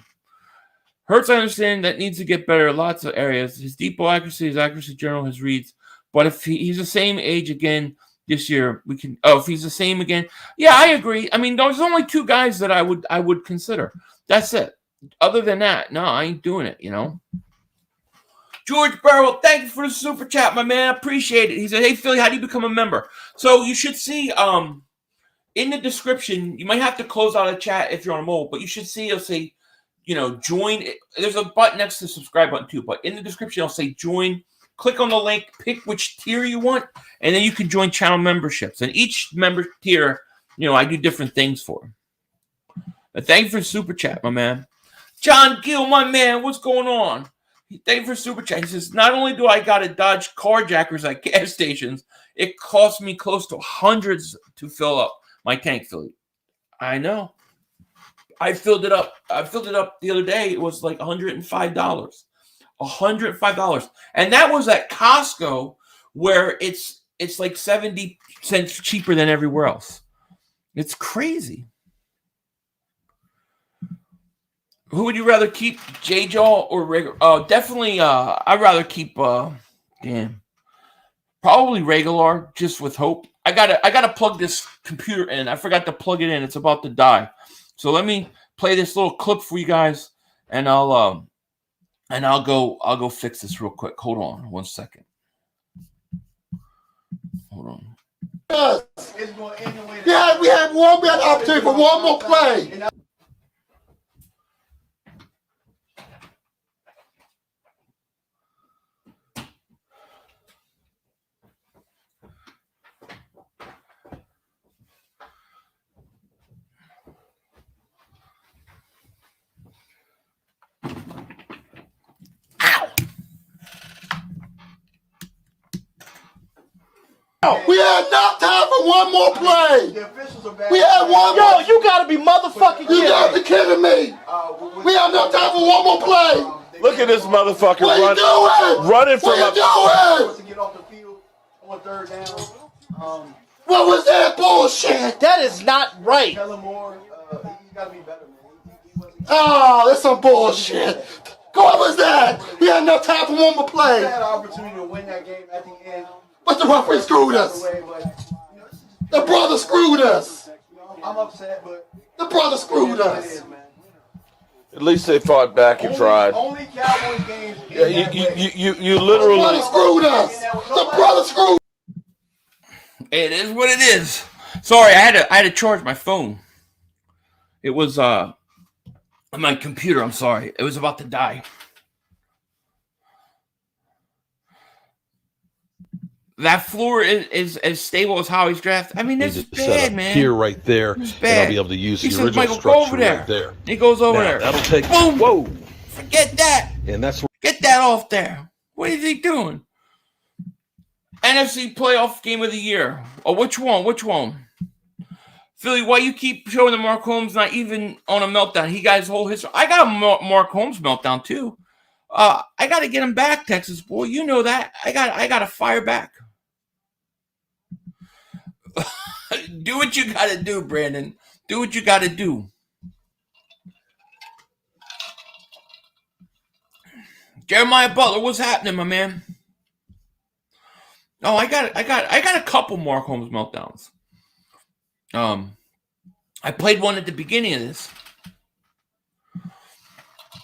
Hurts, I understand that needs to get better in lots of areas. His deep ball accuracy, his accuracy general, his reads. But if he's the same age again this year, we can. Oh, if he's the same again, yeah, I agree. I mean, there's only two guys that I would consider. That's it. Other than that, no, I ain't doing it. You know. George Burrow, thank you for the super chat, my man. I appreciate it. He said, hey, Philly, how do you become a member? So you should see in the description, you might have to close out a chat if you're on a mobile, but you should see it'll say, join. There's a button next to the subscribe button too, but in the description, it'll say join. Click on the link, pick which tier you want, and then you can join channel memberships. And each member tier, I do different things for. But thank you for super chat, my man. John Gill, my man, what's going on? Thank you for super chat. He says, not only do I got to dodge carjackers at gas stations, it costs me close to hundreds to fill up my tank, Philly. I know. I filled it up. The other day. It was like $105. $105. And that was at Costco, where it's like 70 cents cheaper than everywhere else. It's crazy. Who would you rather keep, J-Jaw or regular? Definitely, I'd rather keep, probably regular, just with hope. I gotta plug this computer in. I forgot to plug it in. It's about to die. So let me play this little clip for you guys, and I'll go fix this real quick. Hold on 1 second. Hold on. Yeah, we had opportunity for one more play. We had enough time for one more play. We had one more. Yo, you gotta be motherfucking You kidding gotta me. be kidding me. We had enough time for one more play. Look at this motherfucker What are you doing? running from What a. are you doing? To get off the field on third down. What was that bullshit? That is not right. Kellen Moore, he's gotta be better, man. Oh, that's some bullshit. What was that? We had enough time for one more play. We had an opportunity to win that game at the end. But the referee screwed us. The brother screwed us. I'm upset, but the brother screwed us. At least they fought back and tried. Only Cowboys games. Yeah, you The literally. brother screwed us. The brother screwed. It is what it is. Sorry, I had to charge my phone. It was my computer. I'm sorry. It was about to die. That floor is as stable as Howie's draft. I mean, this is bad, man. Here, right there, and bad. I'll be able to use He the says, original Michael, go structure over there. right there. He goes over Now, there. that'll take. Boom. Whoa! Forget that. And that's where Get that off there. What is he doing? NFC playoff game of the year. Oh, which one? Which one? Philly, why you keep showing the Mark Holmes not even on a meltdown? He got his whole history. I got a Mark Holmes meltdown too. I got to get him back, Texas boy. You know that. I got to fire back. Do what you got to do, Brandon. Do what you got to do. Jeremiah Butler, what's happening, my man? Oh, I got a couple Mark Holmes meltdowns. I played one at the beginning of this.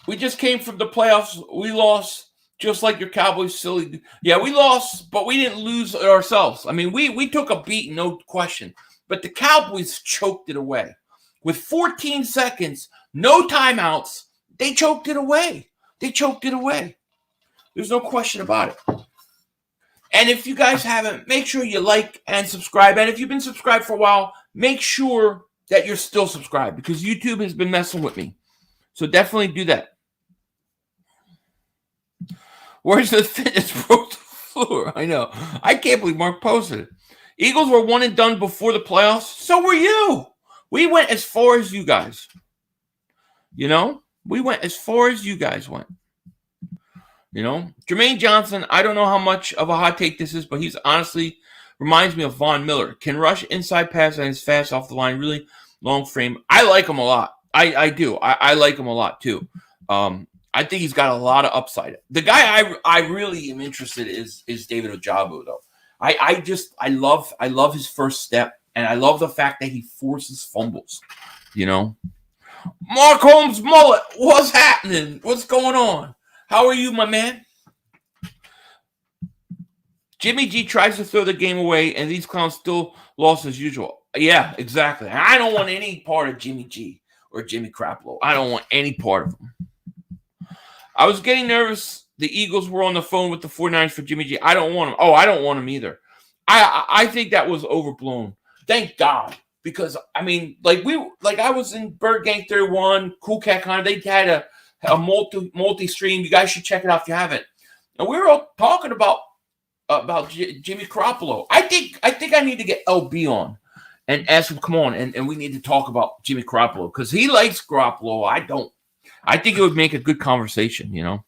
We just came from the playoffs. We lost, just like your Cowboys silly. Yeah, we lost, but we didn't lose ourselves. I mean, we took a beat, no question. But the Cowboys choked it away. With 14 seconds, no timeouts, they choked it away. They choked it away. There's no question about it. And if you guys haven't, make sure you like and subscribe. And if you've been subscribed for a while, make sure that you're still subscribed because YouTube has been messing with me. So definitely do that. Where's the fitness broke the floor? I know. I can't believe Mark posted it. Eagles were one and done before the playoffs. So were you. We went as far as you guys. You know? We went as far as you guys went. You know? Jermaine Johnson, I don't know how much of a hot take this is, but he's honestly reminds me of Von Miller. Can rush inside pass and is fast off the line. Really long frame. I like him a lot. I do. I like him a lot too. I think he's got a lot of upside. The guy I really am interested in is David Ojabo though. I love his first step, and I love the fact that he forces fumbles. You know, Mark Holmes mullet, what's happening? What's going on? How are you, my man? Jimmy G tries to throw the game away, and these clowns still lost as usual. Yeah, exactly. I don't want any part of Jimmy G or Jimmy Craplow. I don't want any part of them. I was getting nervous. The Eagles were on the phone with the 49ers for Jimmy G. I don't want him. Oh, I don't want him either. I think that was overblown. Thank God. Because, I mean, I was in Bird Gang 31, Cool Cat Con. They had a multi-stream. You guys should check it out if you haven't. And we were all talking about Jimmy Garoppolo. I think I need to get LB on and ask him, come on, and we need to talk about Jimmy Garoppolo because he likes Garoppolo. I don't. I think it would make a good conversation, you know.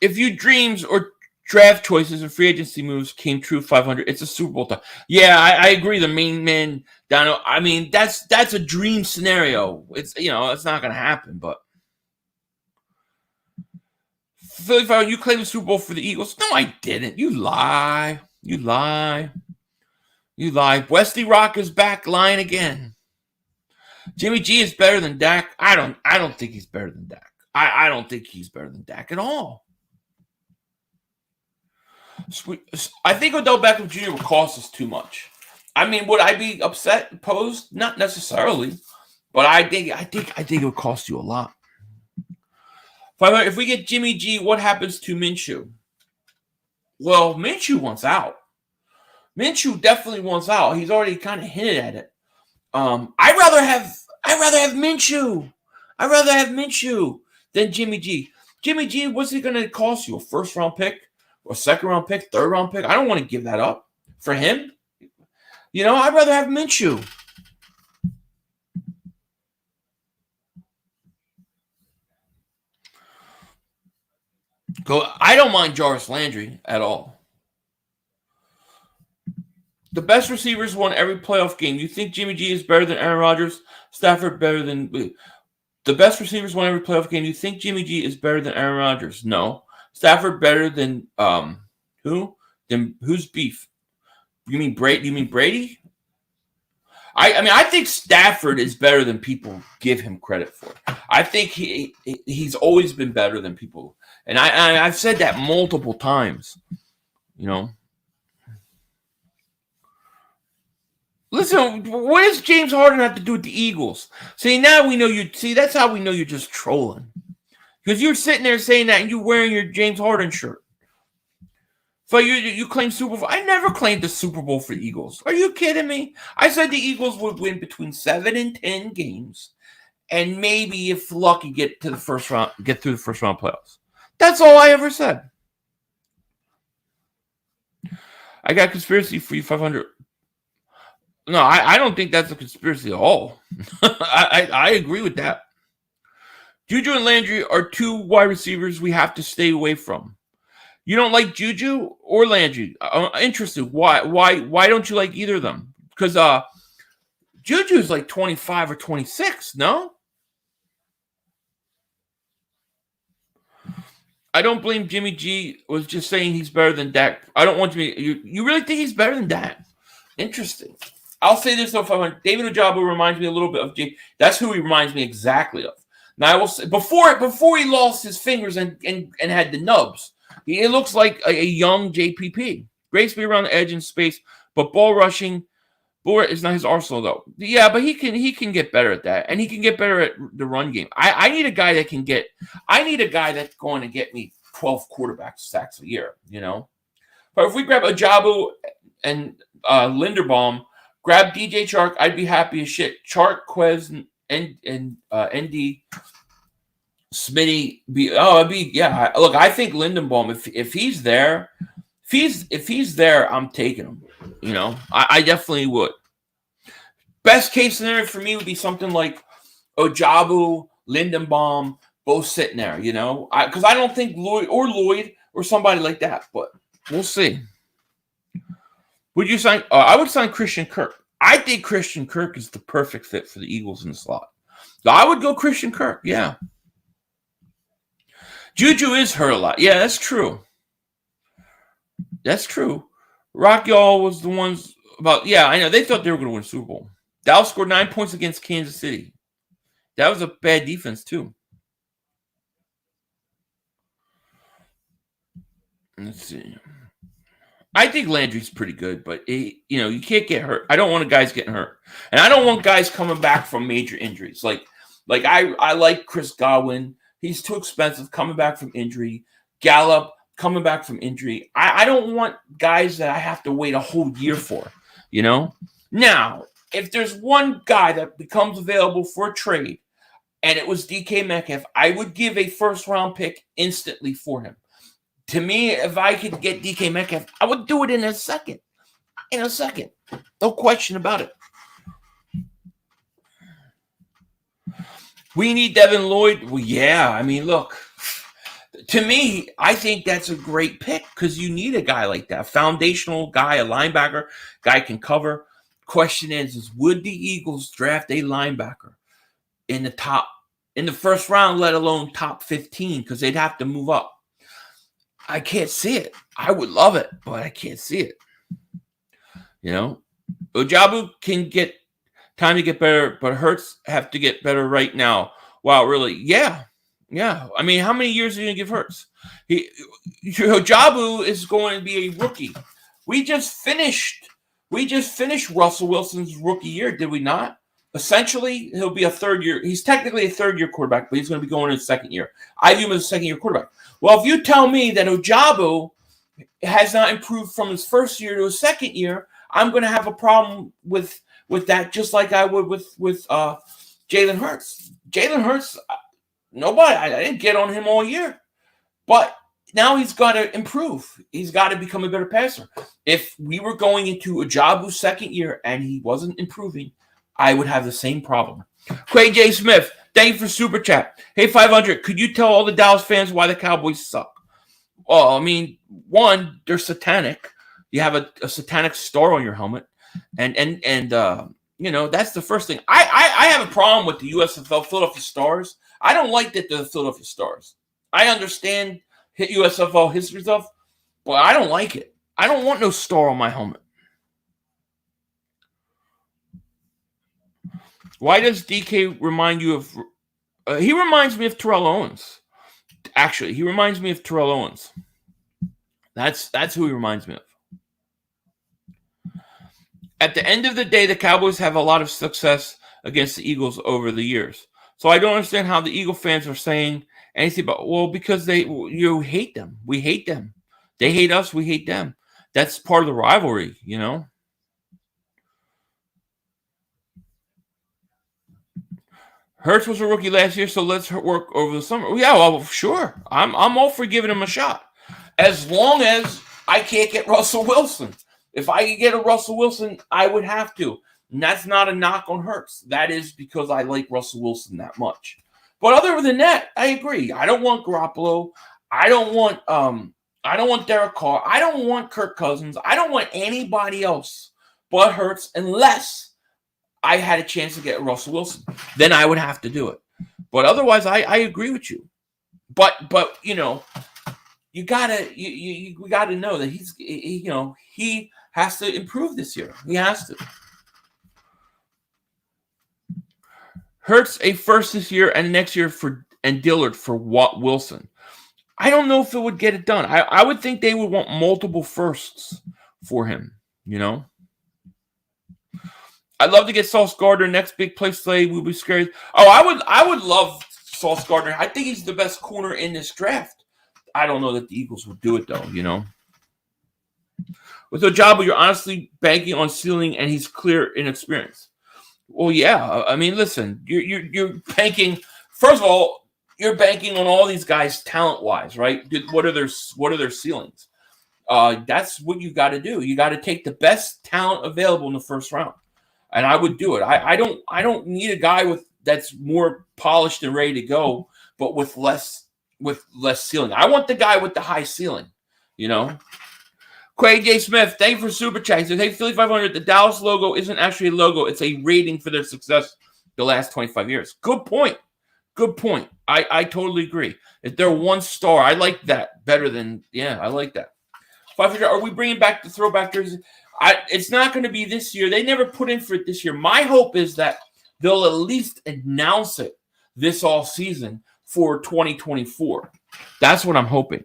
If your dreams or draft choices and free agency moves came true 500, it's a Super Bowl time. Yeah, I agree. The main man down. I mean, that's a dream scenario. It's it's not gonna happen, but Philly Fire, you claimed the Super Bowl for the Eagles. No, I didn't. You lie. Wesley Rock is back lying again. Jimmy G is better than Dak. I don't think he's better than Dak. I don't think he's better than Dak at all. I think Odell Beckham Jr. would cost us too much. I mean, would I be upset, opposed? Not necessarily, but I think it would cost you a lot. If we get Jimmy G, what happens to Minshew? Well, Minshew wants out. Minshew definitely wants out. He's already kind of hinted at it. I'd rather have Minshew. I'd rather have Minshew than Jimmy G. Jimmy G, what's he going to cost you? A first-round pick? Or a second-round pick? Third-round pick? I don't want to give that up for him. I'd rather have Minshew. I don't mind Jarvis Landry at all. The best receivers won every playoff game. You think Jimmy G is better than Aaron Rodgers? Stafford better than... The best receivers won every playoff game. You think Jimmy G is better than Aaron Rodgers? No. Stafford better than... who? Then who's beef? You mean Brady? I think Stafford is better than people give him credit for. I think he's always been better than people... And I've said that multiple times, Listen, what does James Harden have to do with the Eagles? See, now we know you. See, that's how we know you're just trolling. Because you're sitting there saying that and you're wearing your James Harden shirt. So you claim Super Bowl. I never claimed the Super Bowl for the Eagles. Are you kidding me? I said the Eagles would win between 7 and 10 games. And maybe, if lucky, get through the first round playoffs. That's all I ever said. I got conspiracy for you, 500. No, I don't think that's a conspiracy at all. I agree with that. Juju and Landry are two wide receivers we have to stay away from. You don't like Juju or Landry? Interested. Why don't you like either of them? Because Juju is like 25 or 26, no? I don't blame Jimmy G. Was just saying he's better than Dak. I don't want Jimmy. You really think he's better than Dak? Interesting. I'll say this though, David Ojabo reminds me a little bit of Jay. That's who he reminds me exactly of. Now I will say before he lost his fingers and had the nubs, it looks like a young JPP. Great speed around the edge in space, but ball rushing is not his arsenal though. Yeah, but he can get better at that, and he can get better at the run game. I need a guy that can get. I need a guy that's going to get me 12 quarterback sacks a year. But if we grab Ojabo and Linderbaum, grab DJ Chark, I'd be happy as shit. Chark, Quez, and ND, Smitty. Look, I think Linderbaum. If he's there, if he's there, I'm taking him. I definitely would. Best case scenario for me would be something like Ojabo, Lindenbaum, both sitting there, because I don't think Lloyd or somebody like that, but we'll see. Would you sign? I would sign Christian Kirk. I think Christian Kirk is the perfect fit for the Eagles in the slot. So I would go Christian Kirk, yeah. Juju is hurt a lot. Yeah, that's true. That's true. Rock Y'all was the ones about, yeah, I know. They thought they were going to win a Super Bowl. Dallas scored 9 points against Kansas City. That was a bad defense, too. Let's see. I think Landry's pretty good, but you can't get hurt. I don't want guys getting hurt, and I don't want guys coming back from major injuries. Like I like Chris Godwin. He's too expensive coming back from injury. Gallup coming back from injury. I don't want guys that I have to wait a whole year for. Now, if there's one guy that becomes available for a trade, and it was DK Metcalf, I would give a first-round pick instantly for him. To me, if I could get DK Metcalf, I would do it in a second. No question about it. We need Devin Lloyd. Well, yeah. I mean, look. To me, I think that's a great pick because you need a guy like that. A foundational guy, a linebacker, guy can cover. Question is would the Eagles draft a linebacker in the first round, let alone top 15, because they'd have to move up? I can't see it. I would love it, but I can't see it. Ojabu can get time to get better, but Hurts have to get better right now. Wow, really? Yeah. I mean, how many years are you going to give Hurts? Ojabu is going to be a rookie. We just finished Russell Wilson's rookie year, did we not? Essentially, he'll be a third year. He's technically a third-year quarterback, but he's going to be going in his second year. I view him as a second-year quarterback. Well, if you tell me that Ojabu has not improved from his first year to his second year, I'm going to have a problem with that, just like I would with Jalen Hurts. Jalen Hurts, I didn't get on him all year, but now he's got to improve. He's got to become a better passer. If we were going into Ojabu's second year and he wasn't improving, I would have the same problem. Quay J. Smith, thank you for Super Chat. Hey, 500, could you tell all the Dallas fans why the Cowboys suck? Well, I mean, one, they're satanic. You have a satanic star on your helmet. And that's the first thing. I have a problem with the USFL Philadelphia Stars. I don't like that they're the Philadelphia Stars. I understand USFL history stuff, but I don't like it. I don't want no star on my helmet. Why does DK remind you of... he reminds me of Terrell Owens. Actually, he reminds me of Terrell Owens. That's who he reminds me of. At the end of the day, the Cowboys have a lot of success against the Eagles over the years. So I don't understand how the Eagle fans are saying anything about, because you hate them. We hate them. They hate us. We hate them. That's part of the rivalry, Hurts was a rookie last year, so let's work over the summer. Yeah, well, sure. I'm all for giving him a shot. As long as I can't get Russell Wilson. If I could get a Russell Wilson, I would have to. And that's not a knock on Hurts. That is because I like Russell Wilson that much. But other than that, I agree. I don't want Garoppolo. I don't want Derek Carr. I don't want Kirk Cousins. I don't want anybody else but Hurts unless I had a chance to get Russell Wilson. Then I would have to do it. But otherwise, I agree with you. But we gotta know that he has to improve this year. He has to. Hurts a first this year and next year and Dillard for Wilson. I don't know if it would get it done. I would think they would want multiple firsts for him, I'd love to get Sauce Gardner next big play slate. We'll be scared. Oh, I would love Sauce Gardner. I think he's the best corner in this draft. I don't know that the Eagles would do it though, With Ojabu, you're honestly banking on ceiling and he's clear in experience. Well, yeah. I mean, listen, you're banking. First of all, you're banking on all these guys talent-wise, right? What are their ceilings? That's what you got to do. You got to take the best talent available in the first round, and I would do it. I don't need a guy that's more polished and ready to go, but with less ceiling. I want the guy with the high ceiling, Quay J. Smith, thank you for Super Chat. He says, hey, Philly 500, the Dallas logo isn't actually a logo. It's a rating for their success the last 25 years. Good point. I totally agree. If they're one star, I like that better than, I like that. 500, are we bringing back the throwback jersey? It's not going to be this year. They never put in for it this year. My hope is that they'll at least announce it this all season for 2024. That's what I'm hoping.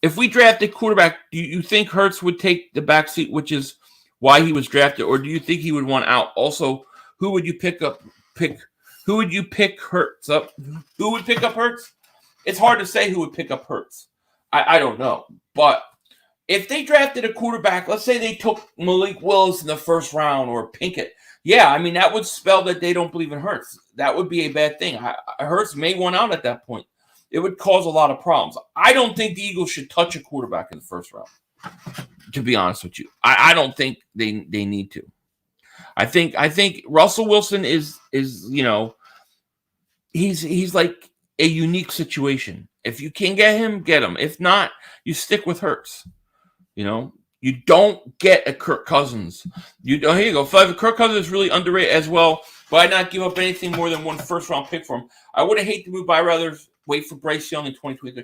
if we drafted quarterback, do you think Hurts would take the backseat, which is why he was drafted, or do you think he would want out? Also, who would you pick up? Who would you pick Hurts up? Who would pick up Hurts? It's hard to say who would pick up Hurts. I don't know. But if they drafted a quarterback, let's say they took Malik Willis in the first round or Pinkett, yeah, I mean, that would spell that they don't believe in Hurts. That would be a bad thing. Hurts may want out at that point. It would cause a lot of problems. I don't think the Eagles should touch a quarterback in the first round, to be honest with you. I don't think they need to. I think Russell Wilson is he's like a unique situation. If you can get him, get him. If not, you stick with Hurts. You don't get a Kirk Cousins. Here you go. Kirk Cousins is really underrated as well, but I'd not give up anything more than one first-round pick for him. I wouldn't hate to move, but I'd rather wait for Bryce Young in 2023.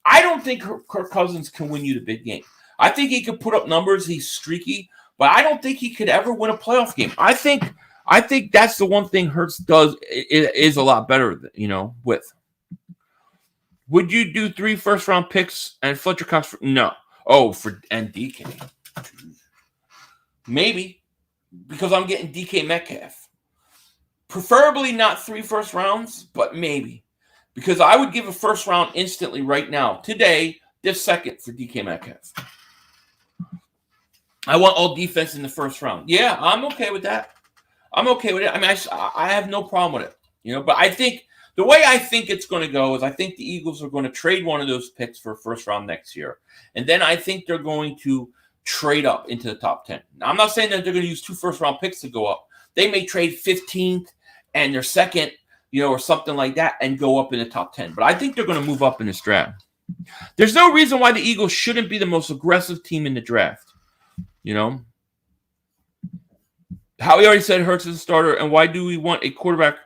I don't think Kirk Cousins can win you the big game. I think he could put up numbers. He's streaky, but I don't think he could ever win a playoff game. I think that's the one thing Hurts does is a lot better, with. Would you do 3 first-round picks and Fletcher Cox? No. Oh, and DK. Maybe, because I'm getting DK Metcalf. Preferably not 3 first rounds, but maybe. Because I would give a first round instantly right now, today, this second for DK Metcalf. I want all defense in the first round. Yeah, I'm okay with that. I'm okay with it. I mean, I have no problem with it. But I think the way I think it's going to go is I think the Eagles are going to trade one of those picks for a first round next year. And then I think they're going to trade up into the top 10. Now, I'm not saying that they're going to use 2 first round picks to go up. They may trade 15th and their second, or something like that and go up in the top 10. But I think they're going to move up in this draft. There's no reason why the Eagles shouldn't be the most aggressive team in the draft. Howie already said Hurts is a starter, and why do we want a quarterback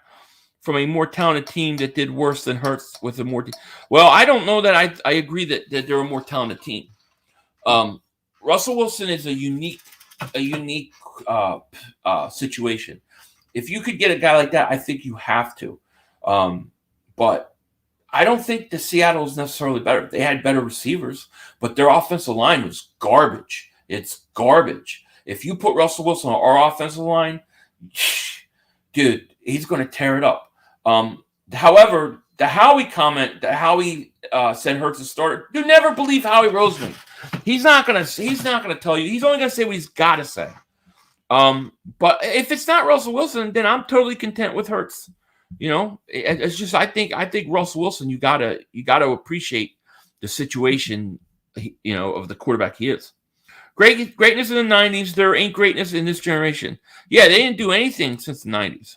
from a more talented team that did worse than Hurts with a more Well, I don't know that I agree that they're a more talented team. Russell Wilson is a unique situation. If you could get a guy like that, I think you have to. But I don't think the Seattle is necessarily better. They had better receivers, but their offensive line was garbage. It's garbage. If you put Russell Wilson on our offensive line, dude, he's going to tear it up. However, the Howie comment, said Hurts is starter. You never believe Howie Roseman. He's not gonna tell you. He's only gonna say what he's got to say. But if it's not Russell Wilson, then I'm totally content with Hurts. It's just I think Russell Wilson. You gotta appreciate the situation. Of the quarterback he is. Greatness in the 90s. There ain't greatness in this generation. Yeah, they didn't do anything since the 90s.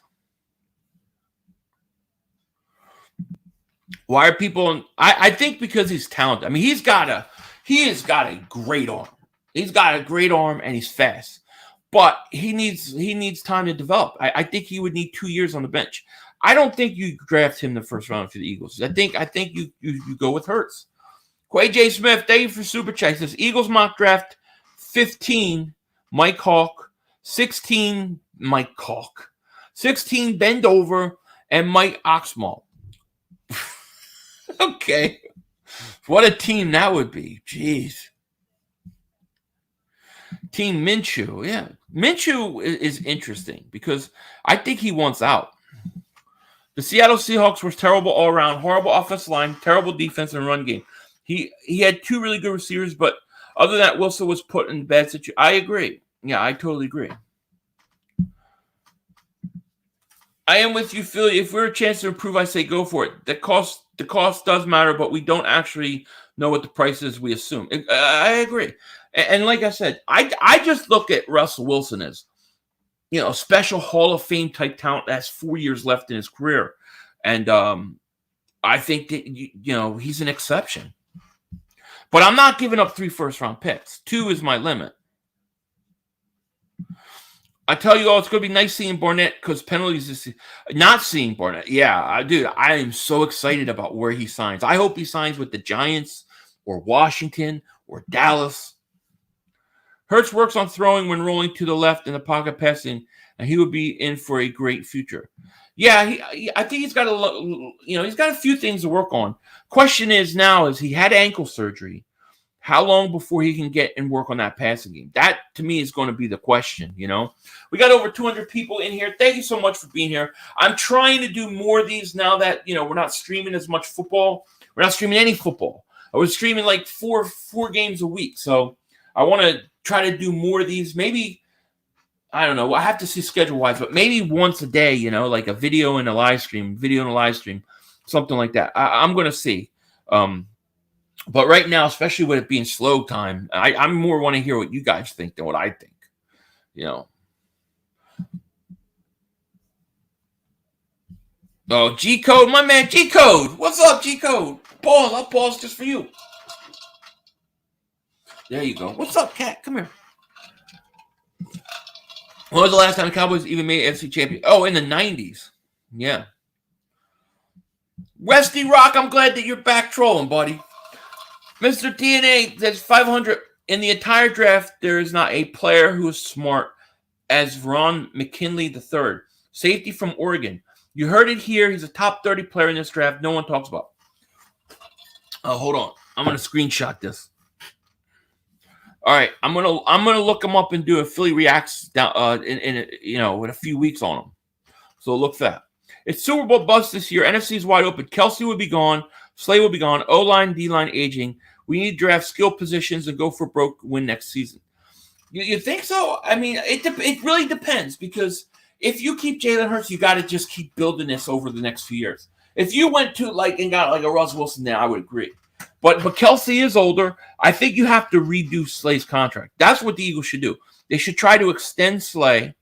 Why are people? I think because he's talented. I mean, he has got a great arm. He's got a great arm and he's fast. But he needs time to develop. I think he would need 2 years on the bench. I don't think you draft him the first round for the Eagles. I think you go with Hurts. Quay J. Smith, thank you for Super Chat. Says Eagles mock draft 15, Mike Hawk, 16, Mike Hawk, 16, Bend Over, and Mike Oxmall. Okay. What a team that would be. Jeez. Team Minshew. Yeah. Minshew is interesting because I think he wants out. The Seattle Seahawks were terrible all around. Horrible offensive line, terrible defense and run game. He had 2 really good receivers, but other than that, Wilson was put in a bad situation. I agree. Yeah, I totally agree. I am with you, Philly. If we're a chance to improve, I say go for it. The cost does matter, but we don't actually know what the price is we assume. I agree. And like I said, I just look at Russell Wilson as, a special Hall of Fame type talent that has 4 years left in his career. And I think that, he's an exception. But I'm not giving up 3 first-round picks. 2 is my limit. I tell you all, it's going to be nice seeing Barnett because penalties is not seeing Barnett. Yeah, dude, I am so excited about where he signs. I hope he signs with the Giants or Washington or Dallas. Hurts works on throwing when rolling to the left in the pocket passing, and he would be in for a great future. Yeah, I think he's got he's got a few things to work on. Question is he had ankle surgery. How long before he can get and work on that passing game? That, to me, is going to be the question, you know? We got over 200 people in here. Thank you so much for being here. I'm trying to do more of these now that, you know, we're not streaming as much football. We're not streaming any football. I was streaming like four games a week. So I want to try to do more of these. Maybe, I don't know. I have to see schedule-wise, but maybe once a day, you know, like a video and a live stream, something like that. I'm going to see. But right now, especially with it being slow time, I'm more want to hear what you guys think than what I think. You know. Oh, G-Code, my man, G-Code. What's up, G-Code? Pause. I'll pause just for you. There you go. What's up, Cat? Come here. When was the last time the Cowboys even made NFC champion? Oh, in the 90s. Yeah. Westy Rock, I'm glad that you're back trolling, buddy. Mr. TNA says 500 in the entire draft. There is not a player who is smart as Ron McKinley III, safety from Oregon. You heard it here. He's a top 30 player in this draft. No one talks about. Hold on. I'm gonna screenshot this. All right, I'm gonna look him up and do a Philly Reacts down in you know, with a few weeks on him. So look for that. It's Super Bowl bust this year. NFC is wide open. Kelsey will be gone. Slay will be gone. O-line, D-line aging. We need to draft skill positions and go for broke win next season. You think so? I mean, it really depends, because if you keep Jalen Hurts, you got to just keep building this over the next few years. If you went to and got like a Russ Wilson there, I would agree. But Kelsey is older. I think you have to redo Slay's contract. That's what the Eagles should do. They should try to extend Slay,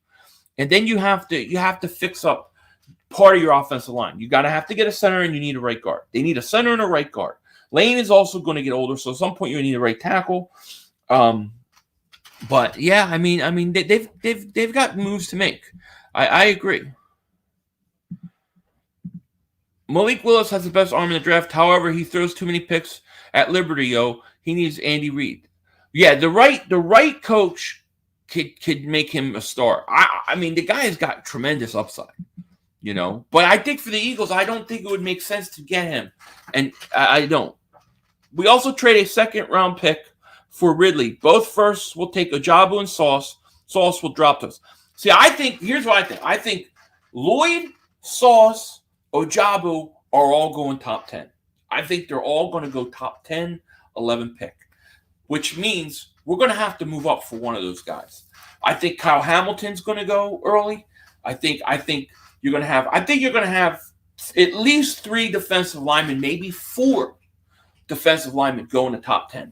and then you have to fix up part of your offensive line. You got to have to get a center, and you need a right guard. They need a center and a right guard. Lane is also going to get older, so at some point you need a right tackle. But yeah, I mean they've got moves to make. I agree. Malik Willis has the best arm in the draft. However, he throws too many picks at Liberty. He needs Andy Reid. Yeah, the right coach could make him a star. I mean, the guy has got tremendous upside. You know, but I think for the Eagles, I don't think it would make sense to get him, and I don't. We also trade a second-round pick for Ridley. Both firsts will take Ojabu and Sauce. Sauce will drop those. See, here's what I think. I think Lloyd, Sauce, Ojabu are all going top 10. I think they're all going to go top 10, 11 pick, which means we're going to have to move up for one of those guys. I think Kyle Hamilton's going to go early. I think you're going to have at least 3 defensive linemen, maybe 4 defensive linemen go in the top 10.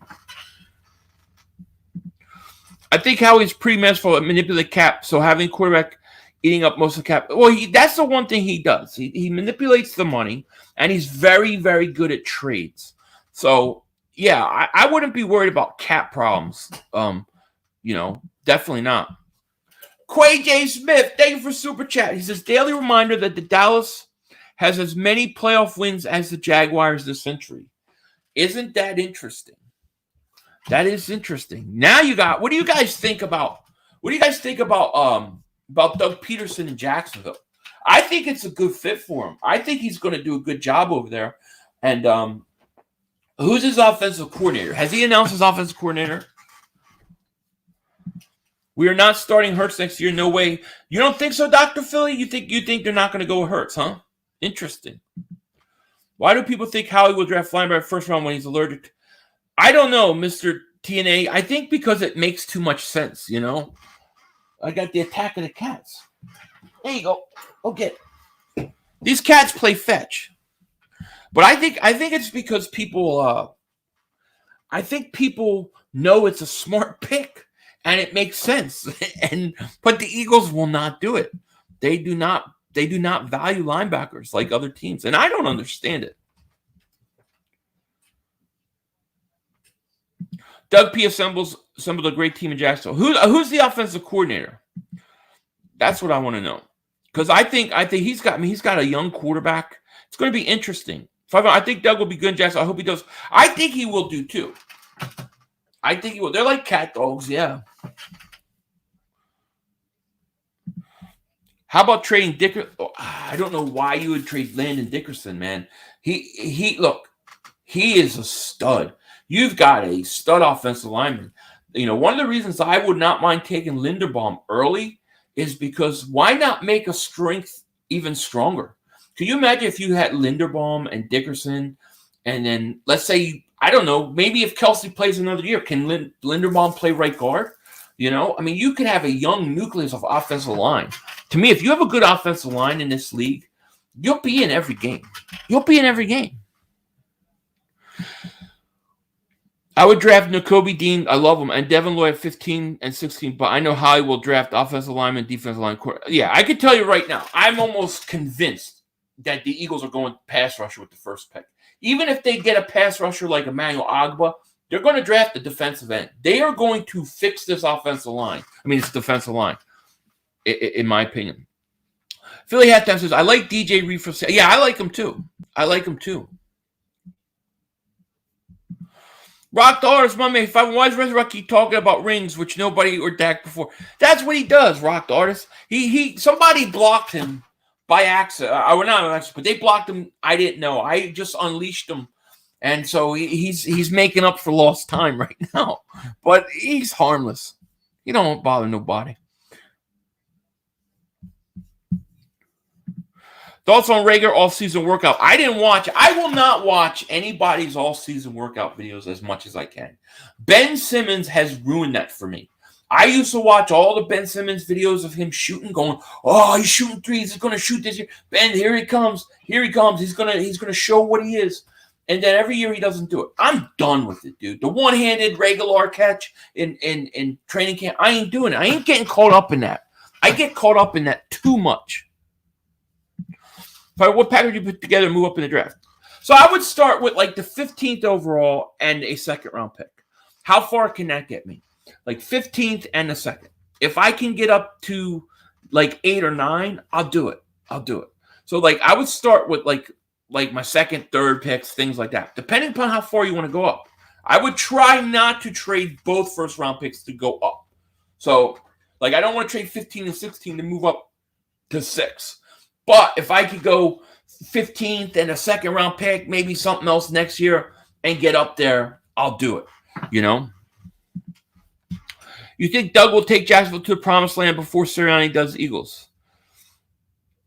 I think Howie's pretty messful at manipulate cap, so having quarterback eating up most of the cap. Well, that's the one thing he does. He manipulates the money, and he's very, very good at trades. So, yeah, I wouldn't be worried about cap problems. Definitely not. Quay J. Smith, thank you for Super Chat. He says, daily reminder that the Dallas has as many playoff wins as the Jaguars this century. Isn't that interesting? That is interesting. Now what do you guys think about Doug Peterson in Jacksonville? I think it's a good fit for him. I think he's going to do a good job over there. And who's his offensive coordinator? Has he announced his offensive coordinator? We are not starting Hurts next year. No way. You don't think so, Dr. Philly? You think they're not going to go with Hurts, huh? Interesting. Why do people think Howie will draft linebacker first round when he's allergic? I don't know, Mr. TNA. I think because it makes too much sense, you know? I got the Attack of the Cats. There you go. Okay. These cats play fetch. But I think it's because people know it's a smart pick and it makes sense. But the Eagles will not do it. They do not value linebackers like other teams, and I don't understand it. Doug P. assembled a great team in Jacksonville. Who's the offensive coordinator? That's what I want to know. Because I think he's got a young quarterback. It's going to be interesting. I think Doug will be good in Jacksonville. I hope he does. I think he will do too. I think he will. They're like cat dogs, yeah. How about trading Dickerson? Oh, I don't know why you would trade Landon Dickerson, man. He is a stud. You've got a stud offensive lineman. One of the reasons I would not mind taking Linderbaum early is because why not make a strength even stronger? Can you imagine if you had Linderbaum and Dickerson, and then let's say, I don't know, maybe if Kelsey plays another year, can Linderbaum play right guard? You could have a young nucleus of offensive line. To me, if you have a good offensive line in this league, you'll be in every game. I would draft Nakobe Dean. I love him. And Devin Lloyd at 15 and 16. But I know Howie will draft offensive lineman, defensive line. Yeah, I can tell you right now, I'm almost convinced that the Eagles are going pass rusher with the first pick. Even if they get a pass rusher like Emmanuel Ogbah, they're going to draft the defensive end. They are going to fix this offensive line. It's defensive line, in my opinion. Philly Halftime says, I like DJ Reed from... Yeah, I like him too. Rock the Artist, my man. Why does Resurrect keep talking about rings, which nobody or Dak before? That's what he does, Rock the Artist. Somebody blocked him by accident. Not an accident, but they blocked him. I didn't know. I just unleashed him. And so he's making up for lost time right now. But he's harmless. He don't bother nobody. Thoughts on Rager off-season workout? I will not watch anybody's off-season workout videos as much as I can. Ben Simmons has ruined that for me. I used to watch all the Ben Simmons videos of him shooting, going, oh, he's shooting threes. He's going to shoot this year. Ben, here he comes. He's going to show what he is. And then every year he doesn't do it. I'm done with it, dude. The one-handed regular catch in training camp, I ain't doing it. I ain't getting caught up in that. I get caught up in that too much. What package you put together and move up in the draft? So I would start with like the 15th overall and a second-round pick. How far can that get me? Like 15th and a second. If I can get up to like 8 or 9, I'll do it. So like I would start with like my second, third picks, things like that, depending upon how far you want to go up. I would try not to trade both first-round picks to go up. So like I don't want to trade 15 and 16 to move up to 6. But if I could go 15th and a second-round pick, maybe something else next year, and get up there, I'll do it. You think Doug will take Jacksonville to the promised land before Sirianni does Eagles?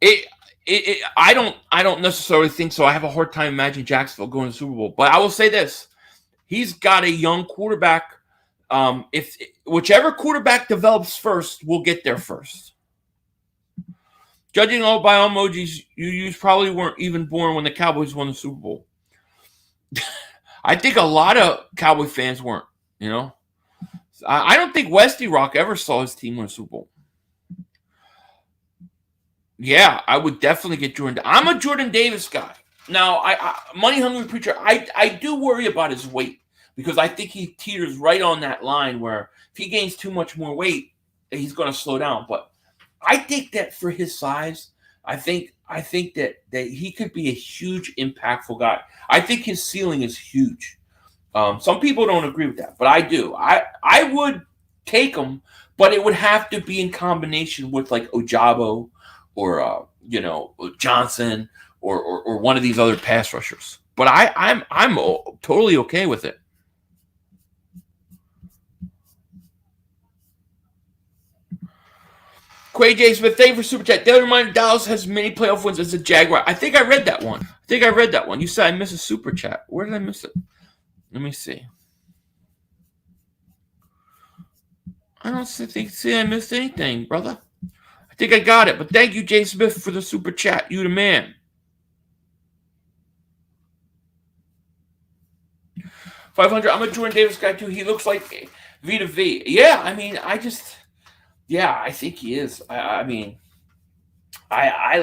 I don't necessarily think so. I have a hard time imagining Jacksonville going to the Super Bowl. But I will say this: he's got a young quarterback. If whichever quarterback develops first, will get there first. Judging all by emojis, you probably weren't even born when the Cowboys won the Super Bowl. I think a lot of Cowboy fans weren't, I don't think Westy Rock ever saw his team win a Super Bowl. Yeah, I would definitely get Jordan. I'm a Jordan Davis guy. Now, Money Hungry Preacher, I do worry about his weight because I think he teeters right on that line where if he gains too much more weight, he's going to slow down. But I think that for his size, I think that he could be a huge, impactful guy. I think his ceiling is huge. Some people don't agree with that, but I do. I would take him, but it would have to be in combination with like Ojabo or Johnson or one of these other pass rushers. But I'm totally okay with it. Quay J. Smith, thank you for Super Chat. Daily reminder, Dallas has many playoff wins as a Jaguar. I think I read that one. You said I missed a Super Chat. Where did I miss it? Let me see. I don't think I missed anything, brother. I think I got it. But thank you, Jay Smith, for the Super Chat. You the man. 500. I'm a Jordan Davis guy, too. He looks like V to V. Yeah, I think he is. I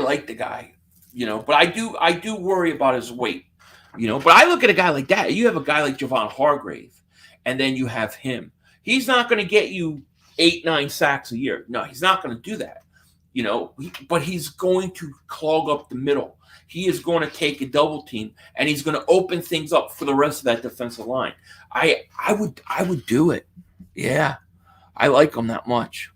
like the guy, but I do worry about his weight, but I look at a guy like that. You have a guy like Javon Hargrave, and then you have him. He's not going to get you 8-9 sacks a year. No, he's not going to do that, but he's going to clog up the middle. He is going to take a double team, and he's going to open things up for the rest of that defensive line. I would do it. Yeah, I like him that much.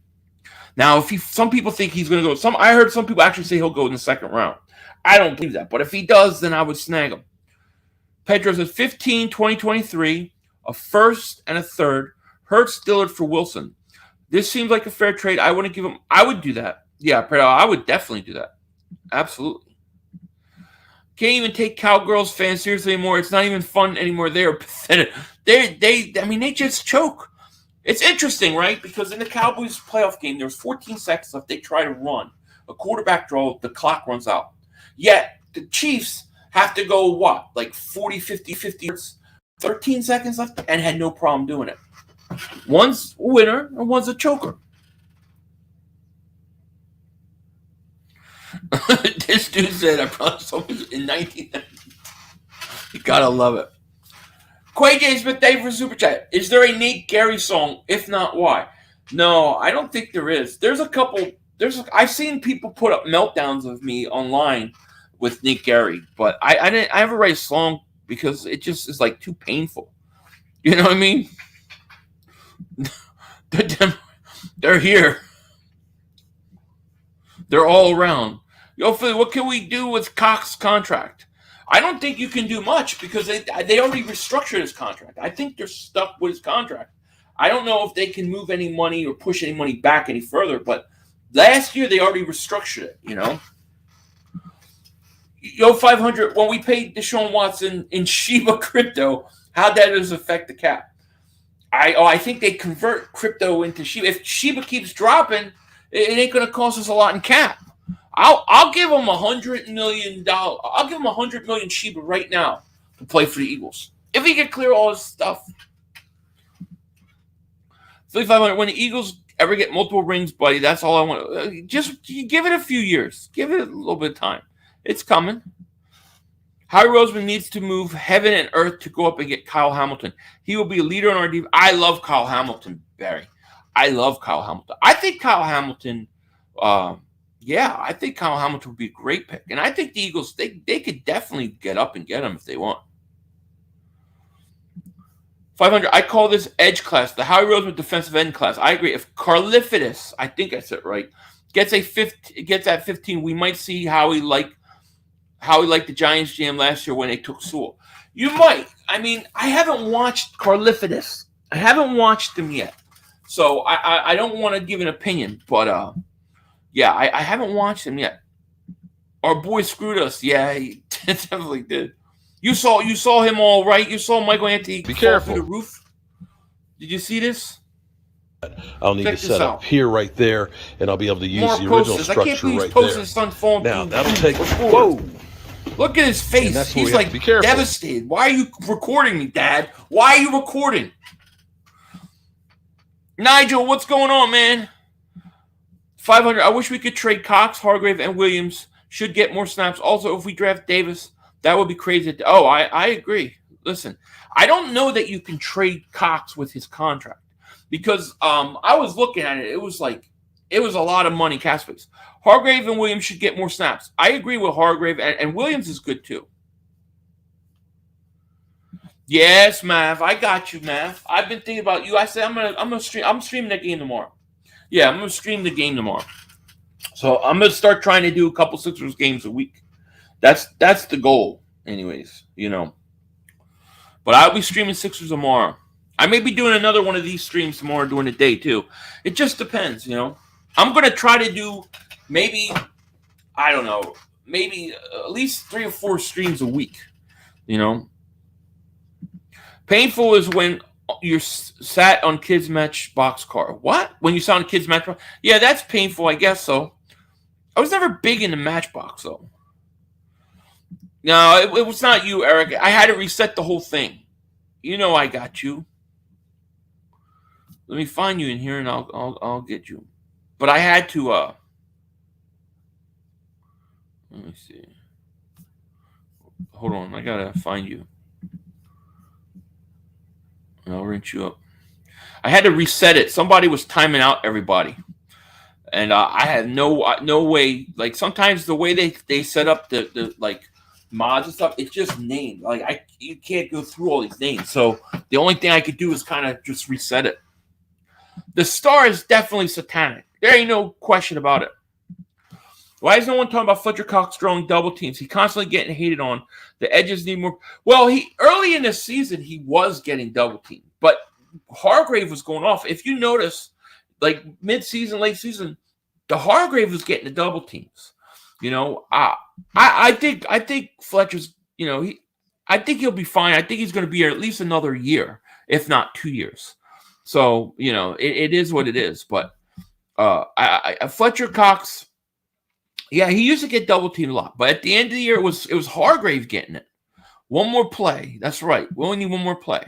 Now, some people think he's going to go. I heard some people actually say he'll go in the second round. I don't believe that. But if he does, then I would snag him. Pedro says 15, 2023, a first and a third. Hurts, Dillard for Wilson. This seems like a fair trade. I wouldn't give him. I would do that. Yeah, I would definitely do that. Absolutely. Can't even take Cowgirls fans seriously anymore. It's not even fun anymore. They're pathetic. They just choke. It's interesting, right? Because in the Cowboys playoff game, there was 14 seconds left. They try to run a quarterback draw. The clock runs out. Yet the Chiefs have to go, what, like 40, 50 yards, 13 seconds left, and had no problem doing it. One's a winner and one's a choker. This dude said, I probably saw this in 1990. You gotta love it. Quay J. Smith, thank you for Super Chat. Is there a Nate Gary song? If not, why? No, I don't think there is. There's a couple. I've seen people put up meltdowns of me online with Nate Gary, but I never write a song because it just is like too painful. You know what I mean? They're here. They're all around. Yo, Philly, what can we do with Cox's contract? I don't think you can do much because they already restructured his contract. I think they're stuck with his contract. I don't know if they can move any money or push any money back any further, but last year they already restructured it, you know? Yo, 500, when we paid Deshaun Watson in Shiba crypto, how that does affect the cap? I think they convert crypto into Shiba. If Shiba keeps dropping, it ain't going to cost us a lot in cap. I'll give him $100 million. I'll give him 100 million Shiba right now to play for the Eagles if he can clear all his stuff. 3,500. When the Eagles ever get multiple rings, buddy, that's all I want. Just give it a few years. Give it a little bit of time. It's coming. Howie Roseman needs to move heaven and earth to go up and get Kyle Hamilton. He will be a leader on our team. I love Kyle Hamilton, Barry. I love Kyle Hamilton. I think Kyle Hamilton. I think Kyle Hamilton would be a great pick. And I think the Eagles, they could definitely get up and get him if they want. 500, I call this edge class, the Howie Roseman defensive end class. I agree. If Karlaftis, I think I said it right, gets at 15, we might see how he liked the Giants jam last year when they took Sewell. You might. I mean, I haven't watched Karlaftis. I haven't watched him yet. So I don't want to give an opinion, but I haven't watched him yet. Our boy screwed us. Yeah, he definitely did. You saw him all right. You saw Michael Anthony Be fall careful. through the roof. Did you see this? I'll need Check to this set out. up here right there, and I'll be able to use More the original posters. I can't structure believe right he's posting there. his son falling Now through. that'll take. Whoa! Look at his face. And that's where He's we have like to be careful. devastated. Why are you recording me, Dad? Why are you recording? Nigel, what's going on, man? 500. I wish we could trade Cox, Hargrave, and Williams. Should get more snaps. Also, if we draft Davis, that would be crazy. Oh, I agree. Listen, I don't know that you can trade Cox with his contract because I was looking at it. It was a lot of money cap space. Hargrave and Williams should get more snaps. I agree with Hargrave, and Williams is good too. Yes, Mav, I got you, Mav. I've been thinking about you. I said I'm streaming that game tomorrow. Yeah, I'm gonna stream the game tomorrow. So I'm gonna start trying to do a couple Sixers games a week. That's the goal, anyways. You know. But I'll be streaming Sixers tomorrow. I may be doing another one of these streams tomorrow during the day too. It just depends, you know. I'm gonna try to do maybe at least 3 or 4 streams a week. You know. Painful is when you're sat on kids match boxcar. What? When you sat on kids match box? Yeah, that's painful. I guess so. I was never big into Matchbox though. No, it was not you, Eric. I had to reset the whole thing. You know I got you. Let me find you in here, and I'll get you. But I had to. Let me see. Hold on, I gotta find you. And I'll rinse you up. I had to reset it. Somebody was timing out everybody, and I had no way. Like sometimes the way they set up the like mods and stuff, it's just named. Like you can't go through all these names. So the only thing I could do is kind of just reset it. The star is definitely satanic. There ain't no question about it. Why is no one talking about Fletcher Cox throwing double teams? He constantly getting hated on. The edges need more. Well, early in the season, he was getting double teamed, but Hargrave was going off. If you notice, like mid-season, late season, the Hargrave was getting the double teams. I think Fletcher's, I think he'll be fine. I think he's going to be here at least another year, if not 2 years. So, it is what it is. But Fletcher Cox, yeah, he used to get double teamed a lot. But at the end of the year, it was Hargrave getting it. One more play. That's right. We only need one more play.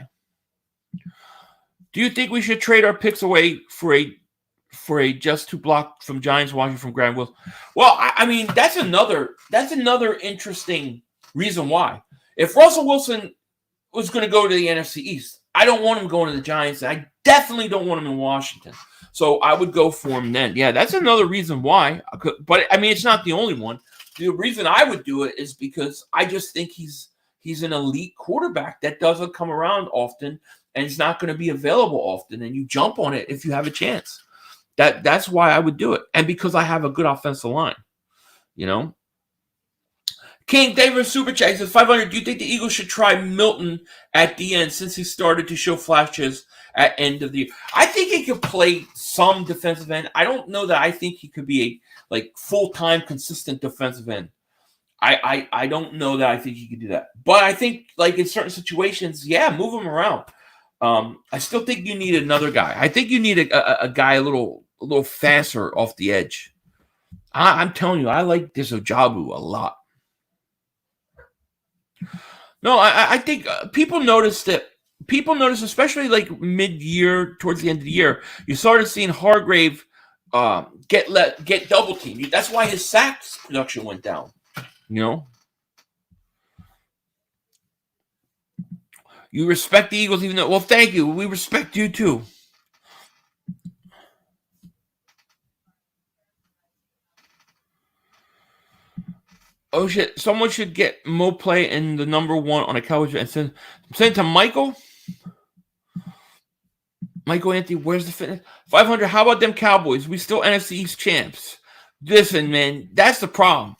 Do you think we should trade our picks away for a just to block from Giants watching from Graham Wilson? Well, I mean, that's another interesting reason why. If Russell Wilson was going to go to the NFC East, I don't want him going to the Giants. I definitely don't want him in Washington. So I would go for him then. Yeah, that's another reason why. But, I mean, it's not the only one. The reason I would do it is because I just think he's an elite quarterback that doesn't come around often and he's not going to be available often. And you jump on it if you have a chance. That's why I would do it. And because I have a good offensive line, King David Super Chat, he says 500. Do you think the Eagles should try Milton at the end since he started to show flashes at end of the year? I think he could play some defensive end. I don't know that I think he could be a full-time consistent defensive end. I don't know that I think he could do that. But I think in certain situations, yeah, move him around. I still think you need another guy. I think you need a guy a little faster off the edge. I'm telling you, I like this Ojabu a lot. No, I think people noticed that. People noticed, especially mid-year, towards the end of the year, you started seeing Hargrave get double teamed. That's why his sacks production went down. You respect the Eagles, even though. Well, thank you. We respect you too. Oh shit! Someone should get Mo play in the number one on a Cowboys and send to Michael. Michael Anthony, where's the fitness? 500. How about them Cowboys? We still NFC East champs. Listen, man, that's the problem.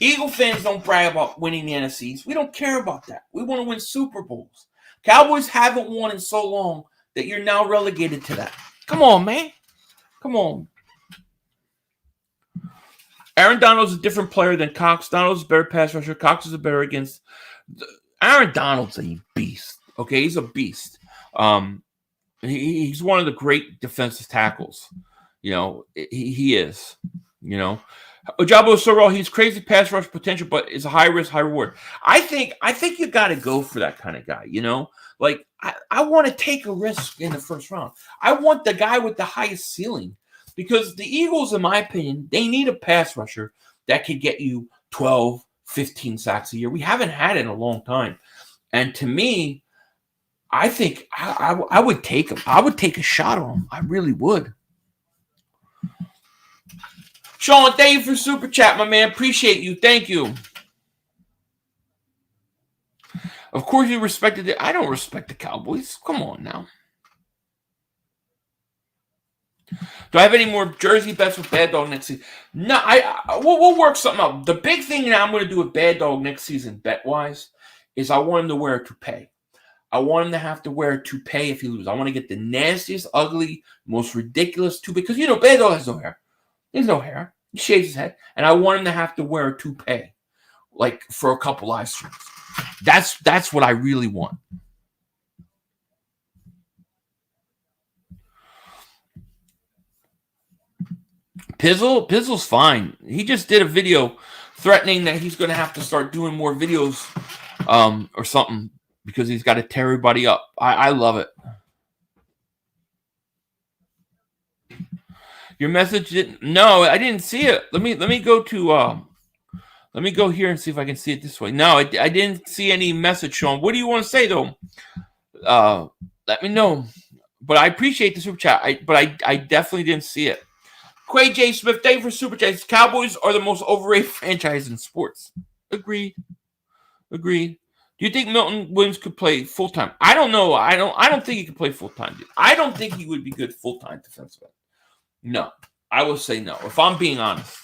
Eagle fans don't brag about winning the NFC East. We don't care about that. We want to win Super Bowls. Cowboys haven't won in so long that you're now relegated to that. Come on, man. Come on. Aaron Donald's a different player than Cox. Donald's a better pass rusher. Cox is a better against. Aaron Donald's a beast. Okay, he's a beast. He's one of the great defensive tackles. He is. Ojabo Sorrell, he's crazy pass rush potential, but is a high risk, high reward. I think you got to go for that kind of guy. I want to take a risk in the first round. I want the guy with the highest ceiling. Because the Eagles, in my opinion, they need a pass rusher that could get you 12, 15 sacks a year. We haven't had it in a long time. And to me, I think I would take him. I would take a shot on him. I really would. Sean, thank you for Super Chat, my man. Appreciate you. Thank you. Of course you respected it. I don't respect the Cowboys. Come on now. Do I have any more jersey bets with Bad Dog next season? No, we'll work something out. The big thing that I'm going to do with Bad Dog next season, bet-wise, is I want him to wear a toupee. I want him to have to wear a toupee if he loses. I want to get the nastiest, ugly, most ridiculous toupee. Because, Bad Dog has no hair. He has no hair. He shaves his head. And I want him to have to wear a toupee, for a couple live streams. That's what I really want. Pizzle's fine. He just did a video threatening that he's going to have to start doing more videos or something because he's got to tear everybody up. I love it. Your message didn't. No, I didn't see it. Let me go to. Let me go here and see if I can see it this way. No, I didn't see any message, Sean. What do you want to say though? Let me know. But I appreciate the super chat. I definitely didn't see it. Quay J. Smith, thank you for super chats. Cowboys are the most overrated franchise in sports. Agreed. Do you think Milton Williams could play full time? I don't know. I don't think he could play full time. I don't think he would be good full time defensive end. No, I will say no. If I'm being honest,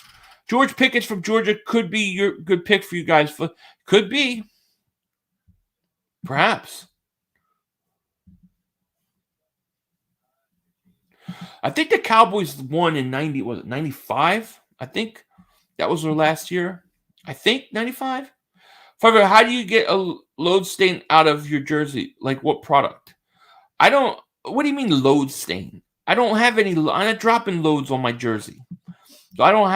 George Pickens from Georgia could be your good pick for you guys. Could be. Perhaps. I think the Cowboys won in 95? I think that was their last year. I think 95. However, how do you get a load stain out of your jersey? Like what product? What do you mean load stain? I don't have any. I'm not dropping loads on my jersey. So I don't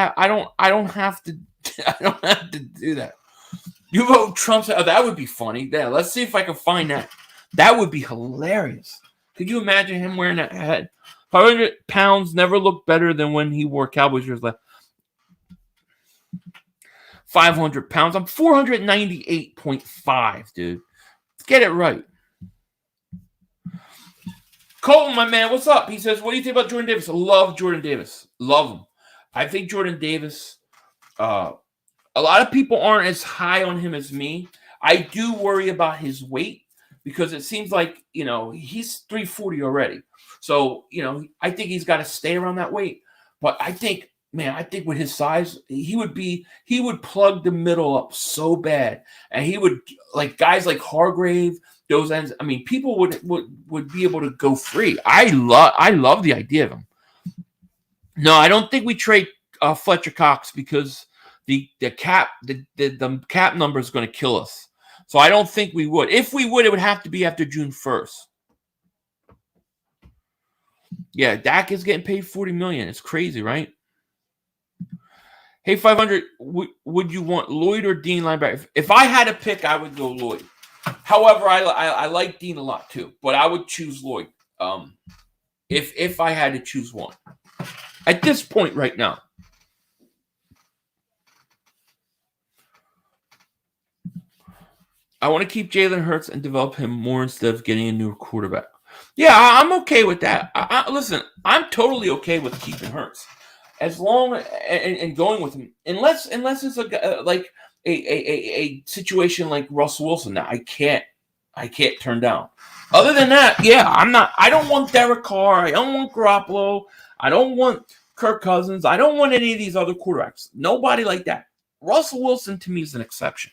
have to do that. You vote Trump. Oh, that would be funny. Yeah, let's see if I can find that. That would be hilarious. Could you imagine him wearing that hat? 500 pounds never looked better than when he wore Cowboys jersey left. 500 pounds. I'm 498.5, dude. Let's get it right. Colton, my man, what's up? He says, what do you think about Jordan Davis? I love Jordan Davis. Love him. I think Jordan Davis, a lot of people aren't as high on him as me. I do worry about his weight because it seems like, he's 340 already. So, I think he's got to stay around that weight. But I think with his size, he would plug the middle up so bad. And he would, like guys like Hargrave, those ends. I mean, people would be able to go free. I love the idea of him. No, I don't think we trade Fletcher Cox because the cap number is going to kill us. So I don't think we would. If we would, it would have to be after June 1st. Yeah, Dak is getting paid $40 million. It's crazy, right? Hey, 500, would you want Lloyd or Dean linebacker? If I had a pick, I would go Lloyd. However, I like Dean a lot too, but I would choose Lloyd if I had to choose one. At this point right now. I want to keep Jalen Hurts and develop him more instead of getting a new quarterback. Yeah, I'm okay with that. Listen, I'm totally okay with keeping Hurts. As long and going with him, unless it's a situation like Russell Wilson that I can't turn down. Other than that, yeah, I don't want Derek Carr. I don't want Garoppolo. I don't want Kirk Cousins. I don't want any of these other quarterbacks. Nobody like that. Russell Wilson to me is an exception.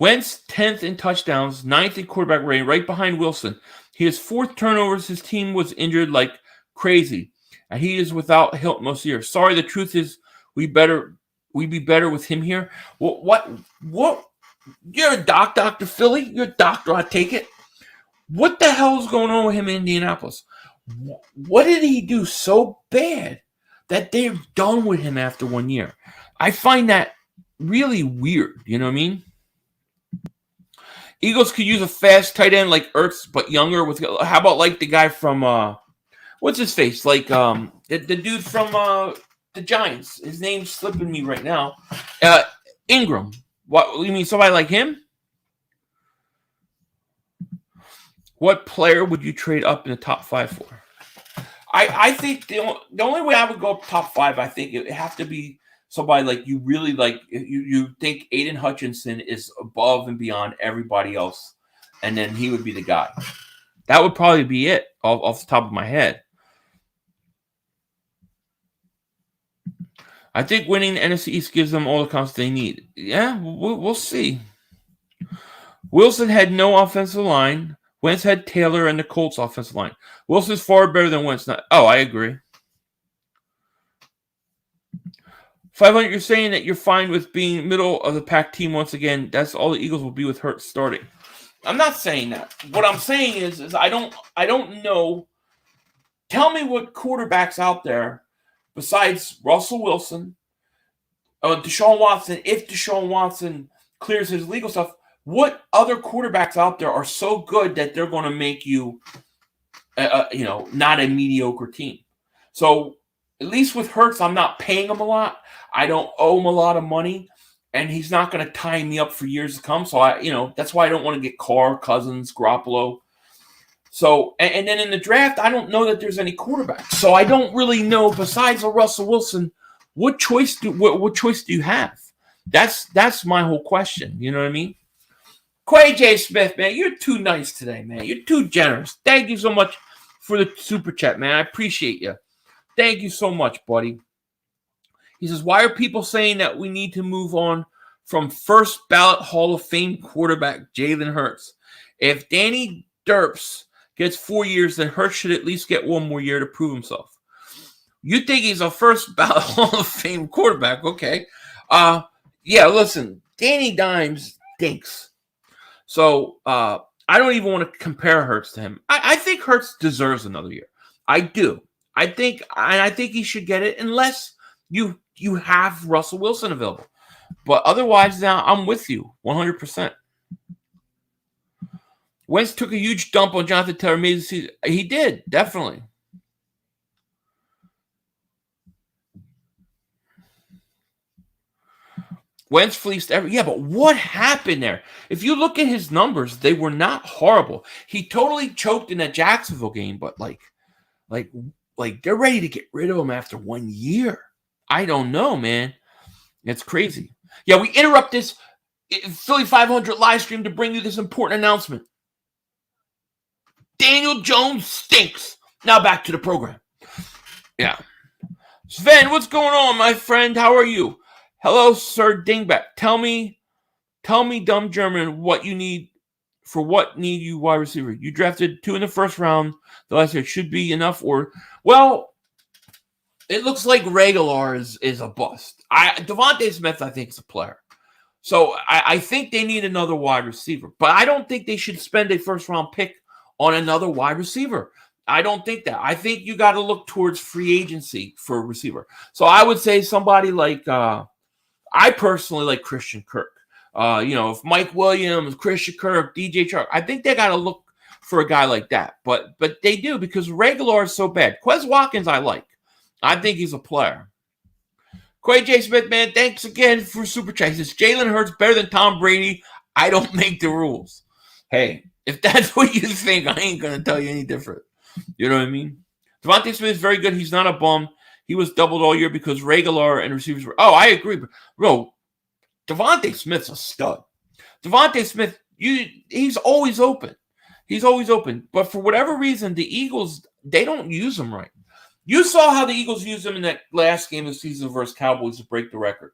Wentz 10th in touchdowns, 9th in quarterback rating, right behind Wilson. He has 4 turnovers. His team was injured like crazy, and he is without help most years. Sorry, the truth is we'd be better with him here. What? You're a Dr. Philly. You're a doctor. I take it. What the hell is going on with him in Indianapolis? What did he do so bad that they're done with him after 1 year? I find that really weird. You know what I mean? Eagles could use a fast tight end like Ertz, but younger. How about like the guy from what's his face? Like the dude from the Giants. His name's slipping me right now. Ingram. What you mean? Somebody like him? What player would you trade up in the top 5 for? I think the only way I would go up top 5, I think it would have to be somebody like you really like. You think Aiden Hutchinson is above and beyond everybody else, and then he would be the guy. That would probably be it off the top of my head. I think winning the NFC East gives them all the confidence they need. Yeah, we'll see. Wilson had no offensive line. Wentz had Taylor and the Colts offensive line. Wilson's far better than Wentz. I agree. 500, you're saying that you're fine with being middle of the pack team once again. That's all the Eagles will be with Hurts starting. I'm not saying that. What I'm saying is I don't know. Tell me what quarterbacks out there besides Russell Wilson, Deshaun Watson, if Deshaun Watson clears his legal stuff, what other quarterbacks out there are so good that they're going to make you, not a mediocre team? So at least with Hurts, I'm not paying him a lot. I don't owe him a lot of money, and he's not going to tie me up for years to come. So that's why I don't want to get Carr, Cousins, Garoppolo. So, and then in the draft, I don't know that there's any quarterbacks. So I don't really know, besides a Russell Wilson, what choice do you have? That's my whole question. You know what I mean? Quay J. Smith, man, you're too nice today, man. You're too generous. Thank you so much for the super chat, man. I appreciate you. Thank you so much, buddy. He says, why are people saying that we need to move on from first ballot Hall of Fame quarterback Jalen Hurts? If Danny Derps gets 4 years, then Hurts should at least get 1 more year to prove himself. You think he's a first ballot Hall of Fame quarterback? Okay. Yeah, listen, Danny Dimes stinks. So I don't even want to compare Hurts to him. I think Hurts deserves another year. I do. I think he should get it unless you have Russell Wilson available. But otherwise, now I'm with you 100%. Wentz took a huge dump on Jonathan Taylor. He did, definitely. Wentz fleeced yeah, but what happened there? If you look at his numbers, they were not horrible. He totally choked in that Jacksonville game, but like they're ready to get rid of him after 1 year. I don't know, man. It's crazy. Yeah, we interrupt this Philly 500 live stream to bring you this important announcement. Daniel Jones stinks. Now back to the program. Yeah. Sven, what's going on, my friend? How are you? Hello, Sir Dingbat. Tell me, dumb German, what you need for what need you wide receiver. You drafted 2 in the first round. The last year should be enough, or well, it looks like Regalar is a bust. Devontae Smith, I think, is a player. So I think they need another wide receiver. But I don't think they should spend a first-round pick on another wide receiver. I don't think that. I think you got to look towards free agency for a receiver. So I would say somebody like I personally like Christian Kirk. If Mike Williams, Christian Kirk, DJ Chark, I think they got to look for a guy like that. But they do because Regalar is so bad. Quez Watkins I like. I think he's a player. Quay J. Smith, man, thanks again for Super Chat. He says, Jalen Hurts better than Tom Brady. I don't make the rules. Hey, if that's what you think, I ain't going to tell you any different. You know what I mean? Devontae Smith is very good. He's not a bum. He was doubled all year because Regalar and receivers were... Oh, I agree. Bro, Devontae Smith's a stud. Devontae Smith, he's always open. He's always open. But for whatever reason, the Eagles, they don't use him right. You saw how the Eagles used him in that last game of the season versus Cowboys to break the record.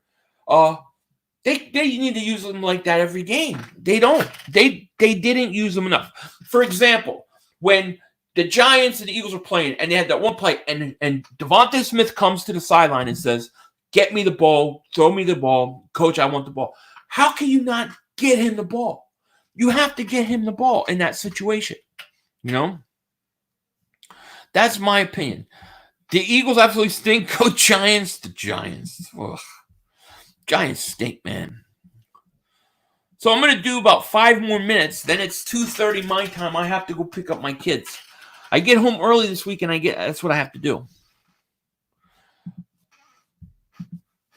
They need to use him like that every game. They don't. They didn't use him enough. For example, when the Giants and the Eagles were playing, and they had that one play, and Devontae Smith comes to the sideline and says, get me the ball, throw me the ball, coach, I want the ball. How can you not get him the ball? You have to get him the ball in that situation. You know? That's my opinion. The Eagles absolutely stink. Go Giants. The Giants. Ugh. Giants stink, man. So I'm going to do about 5 more minutes. Then it's 2:30 my time. I have to go pick up my kids. I get home early this week, and that's what I have to do.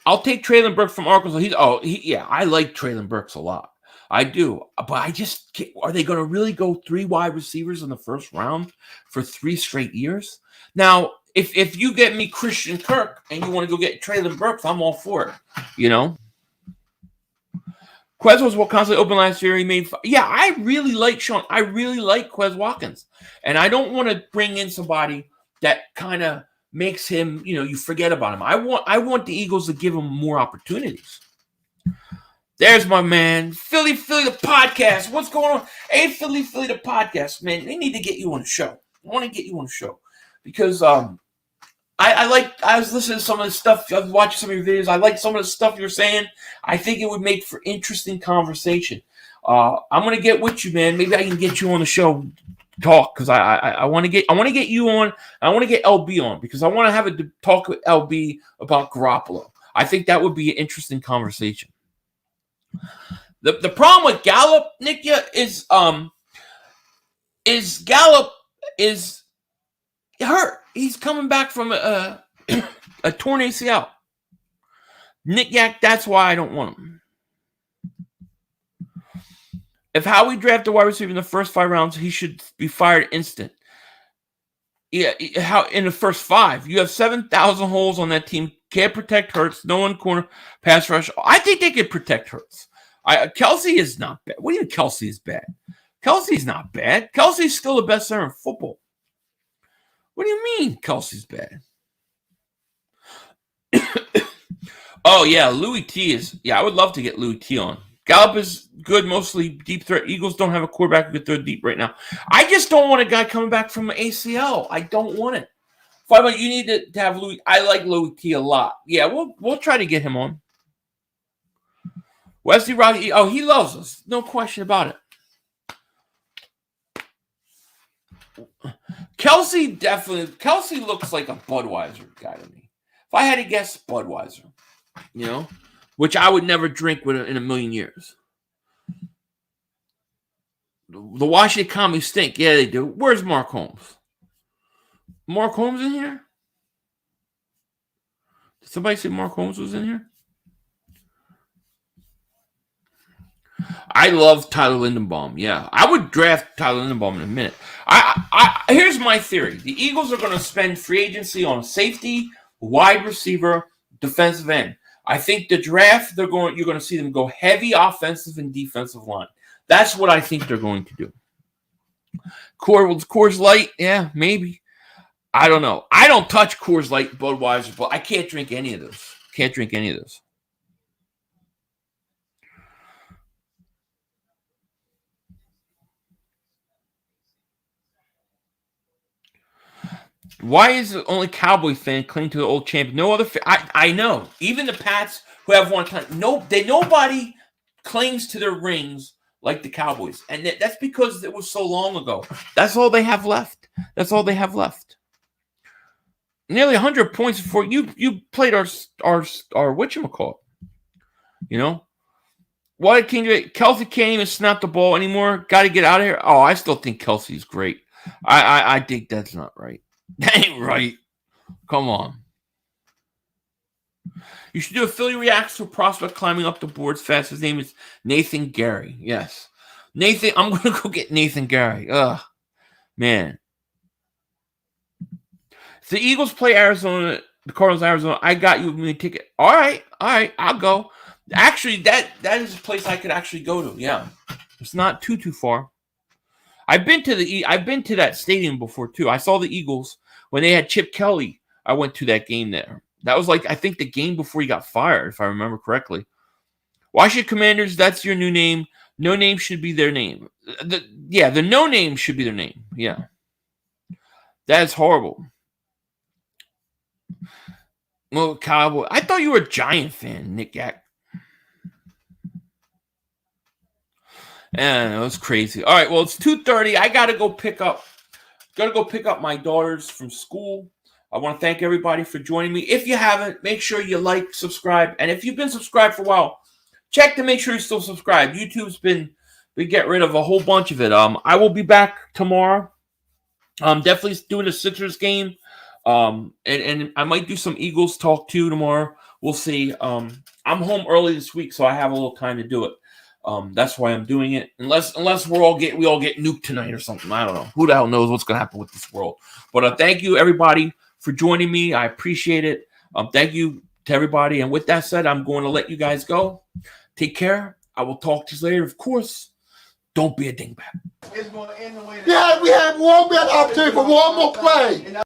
I'll take Traylon Burks from Arkansas. I like Traylon Burks a lot. I do. But I just can't. Are they going to really go 3 wide receivers in the first round for 3 straight years? Now, if you get me Christian Kirk and you want to go get Traylon Burks, I'm all for it. You know? Quez was constantly open last year. He made I really like Sean. I really like Quez Watkins. And I don't want to bring in somebody that kind of makes him, you forget about him. I want the Eagles to give him more opportunities. There's my man. Philly the podcast. What's going on? Hey, Philly the podcast, man. They need to get you on the show. I want to get you on the show. Because I was listening to some of the stuff. I was watching some of your videos. I like some of the stuff you're saying. I think it would make for interesting conversation. I'm gonna get with you, man. Maybe I can get you on the show, talk, because I want to get you on. I want to get LB on because I want to have a talk with LB about Garoppolo. I think that would be an interesting conversation. The problem with Gallup, Nikia, is Gallup is hurt. He's coming back from a torn ACL. Nick Yak, that's why I don't want him. If Howie drafted a wide receiver in the first 5 rounds, he should be fired instant. Yeah, how in the first 5, you have 7,000 holes on that team. Can't protect Hurts. No one corner pass rush. I think they can protect Hurts. Kelsey is not bad. What do you mean Kelsey is bad? Kelsey's not bad. Kelsey's still the best center in football. What do you mean Kelsey's bad? Oh, yeah, Louis T is... Yeah, I would love to get Louis T on. Gallup is good, mostly deep threat. Eagles don't have a quarterback who can throw deep right now. I just don't want a guy coming back from an ACL. I don't want it. But you need to have Louis. I like Louis T a lot. Yeah, we'll try to get him on. Wesley Rocky. Oh, he loves us. No question about it. Kelsey looks like a Budweiser guy to me. If I had to guess, Budweiser. Which I would never drink in a million years. The Washington Commies stink. Yeah, they do. Where's Mark Holmes? Mark Holmes in here? Did somebody say Mark Holmes was in here? I love Tyler Linderbaum. Yeah, I would draft Tyler Linderbaum in a minute. Here's my theory. The Eagles are going to spend free agency on safety, wide receiver, defensive end. I think the draft, you're going to see them go heavy offensive and defensive line. That's what I think they're going to do. Coors Light, yeah, maybe. I don't know. I don't touch Coors Light, Budweiser, but I can't drink any of those. Can't drink any of those. Why is the only Cowboy fan clinging to the old champion? No other fan. I know. Even the Pats who have won time. Nobody clings to their rings like the Cowboys. And that's because it was so long ago. That's all they have left. That's all they have left. Nearly 100 points before you played our whatchamacallit. Why Kelsey can't even snap the ball anymore? Got to get out of here. Oh, I still think Kelsey's great. I think that's not right. That ain't right. Come on. You should do a Philly reacts to a prospect climbing up the boards fast. His name is Nathan Gary. Yes. Nathan, I'm going to go get Nathan Gary. Ugh. Man. If the Eagles play Arizona, the Cardinals, Arizona, I got you a ticket. All right, I'll go. Actually, that is a place I could actually go to. Yeah. It's not too far. I've been to that stadium before too. I saw the Eagles when they had Chip Kelly. I went to that game there. That was I think the game before he got fired, if I remember correctly. Washington Commanders, that's your new name. No name should be their name. The no name should be their name. Yeah. That is horrible. Well, Cowboy. I thought you were a Giant fan, Nick Yak. And it was crazy. All right, well, it's 2:30. I gotta go pick up my daughters from school. I want to thank everybody for joining me. If you haven't, make sure you like, subscribe, and if you've been subscribed for a while, check to make sure you're still subscribed. YouTube's been getting rid of a whole bunch of it. I will be back tomorrow. I'm definitely doing a Sixers game. And I might do some Eagles talk too tomorrow. We'll see. I'm home early this week, so I have a little time to do it. That's why I'm doing it. Unless we all get nuked tonight or something. I don't know. Who the hell knows what's gonna happen with this world? But thank you everybody for joining me. I appreciate it. Thank you to everybody. And with that said, I'm going to let you guys go. Take care. I will talk to you later. Of course, don't be a dingbat. It's going to end the way that we have one better opportunity for one more play.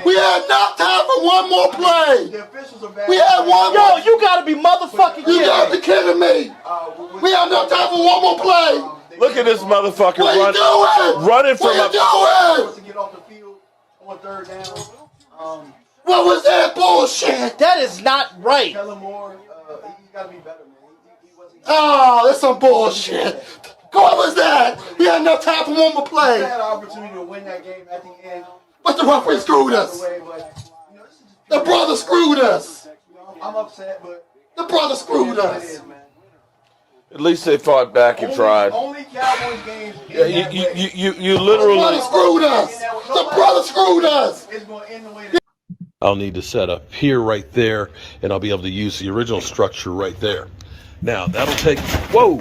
We had enough time for one more play. We had one more. Yo, you gotta be motherfucking kidding me. You gotta be kidding me. We had enough time for one more play. Look at this motherfucker What are you doing? running from What are you doing? Get off the field on third down. What was that bullshit? That is not right. Tell him more. He's gotta be better, man. Oh, that's some bullshit. What was that? We had enough time for one more We play. had an opportunity to win that game at the end. But the referee screwed us. The brother screwed us. I'm upset, but The brother screwed us. At least they fought back and tried. Only Cowboys games. Yeah, you The brother literally. screwed us. The brother screwed us. It's going to end the way that. I'll need to set up here right there, and I'll be able to use the original structure right there. Now, that'll take... Whoa!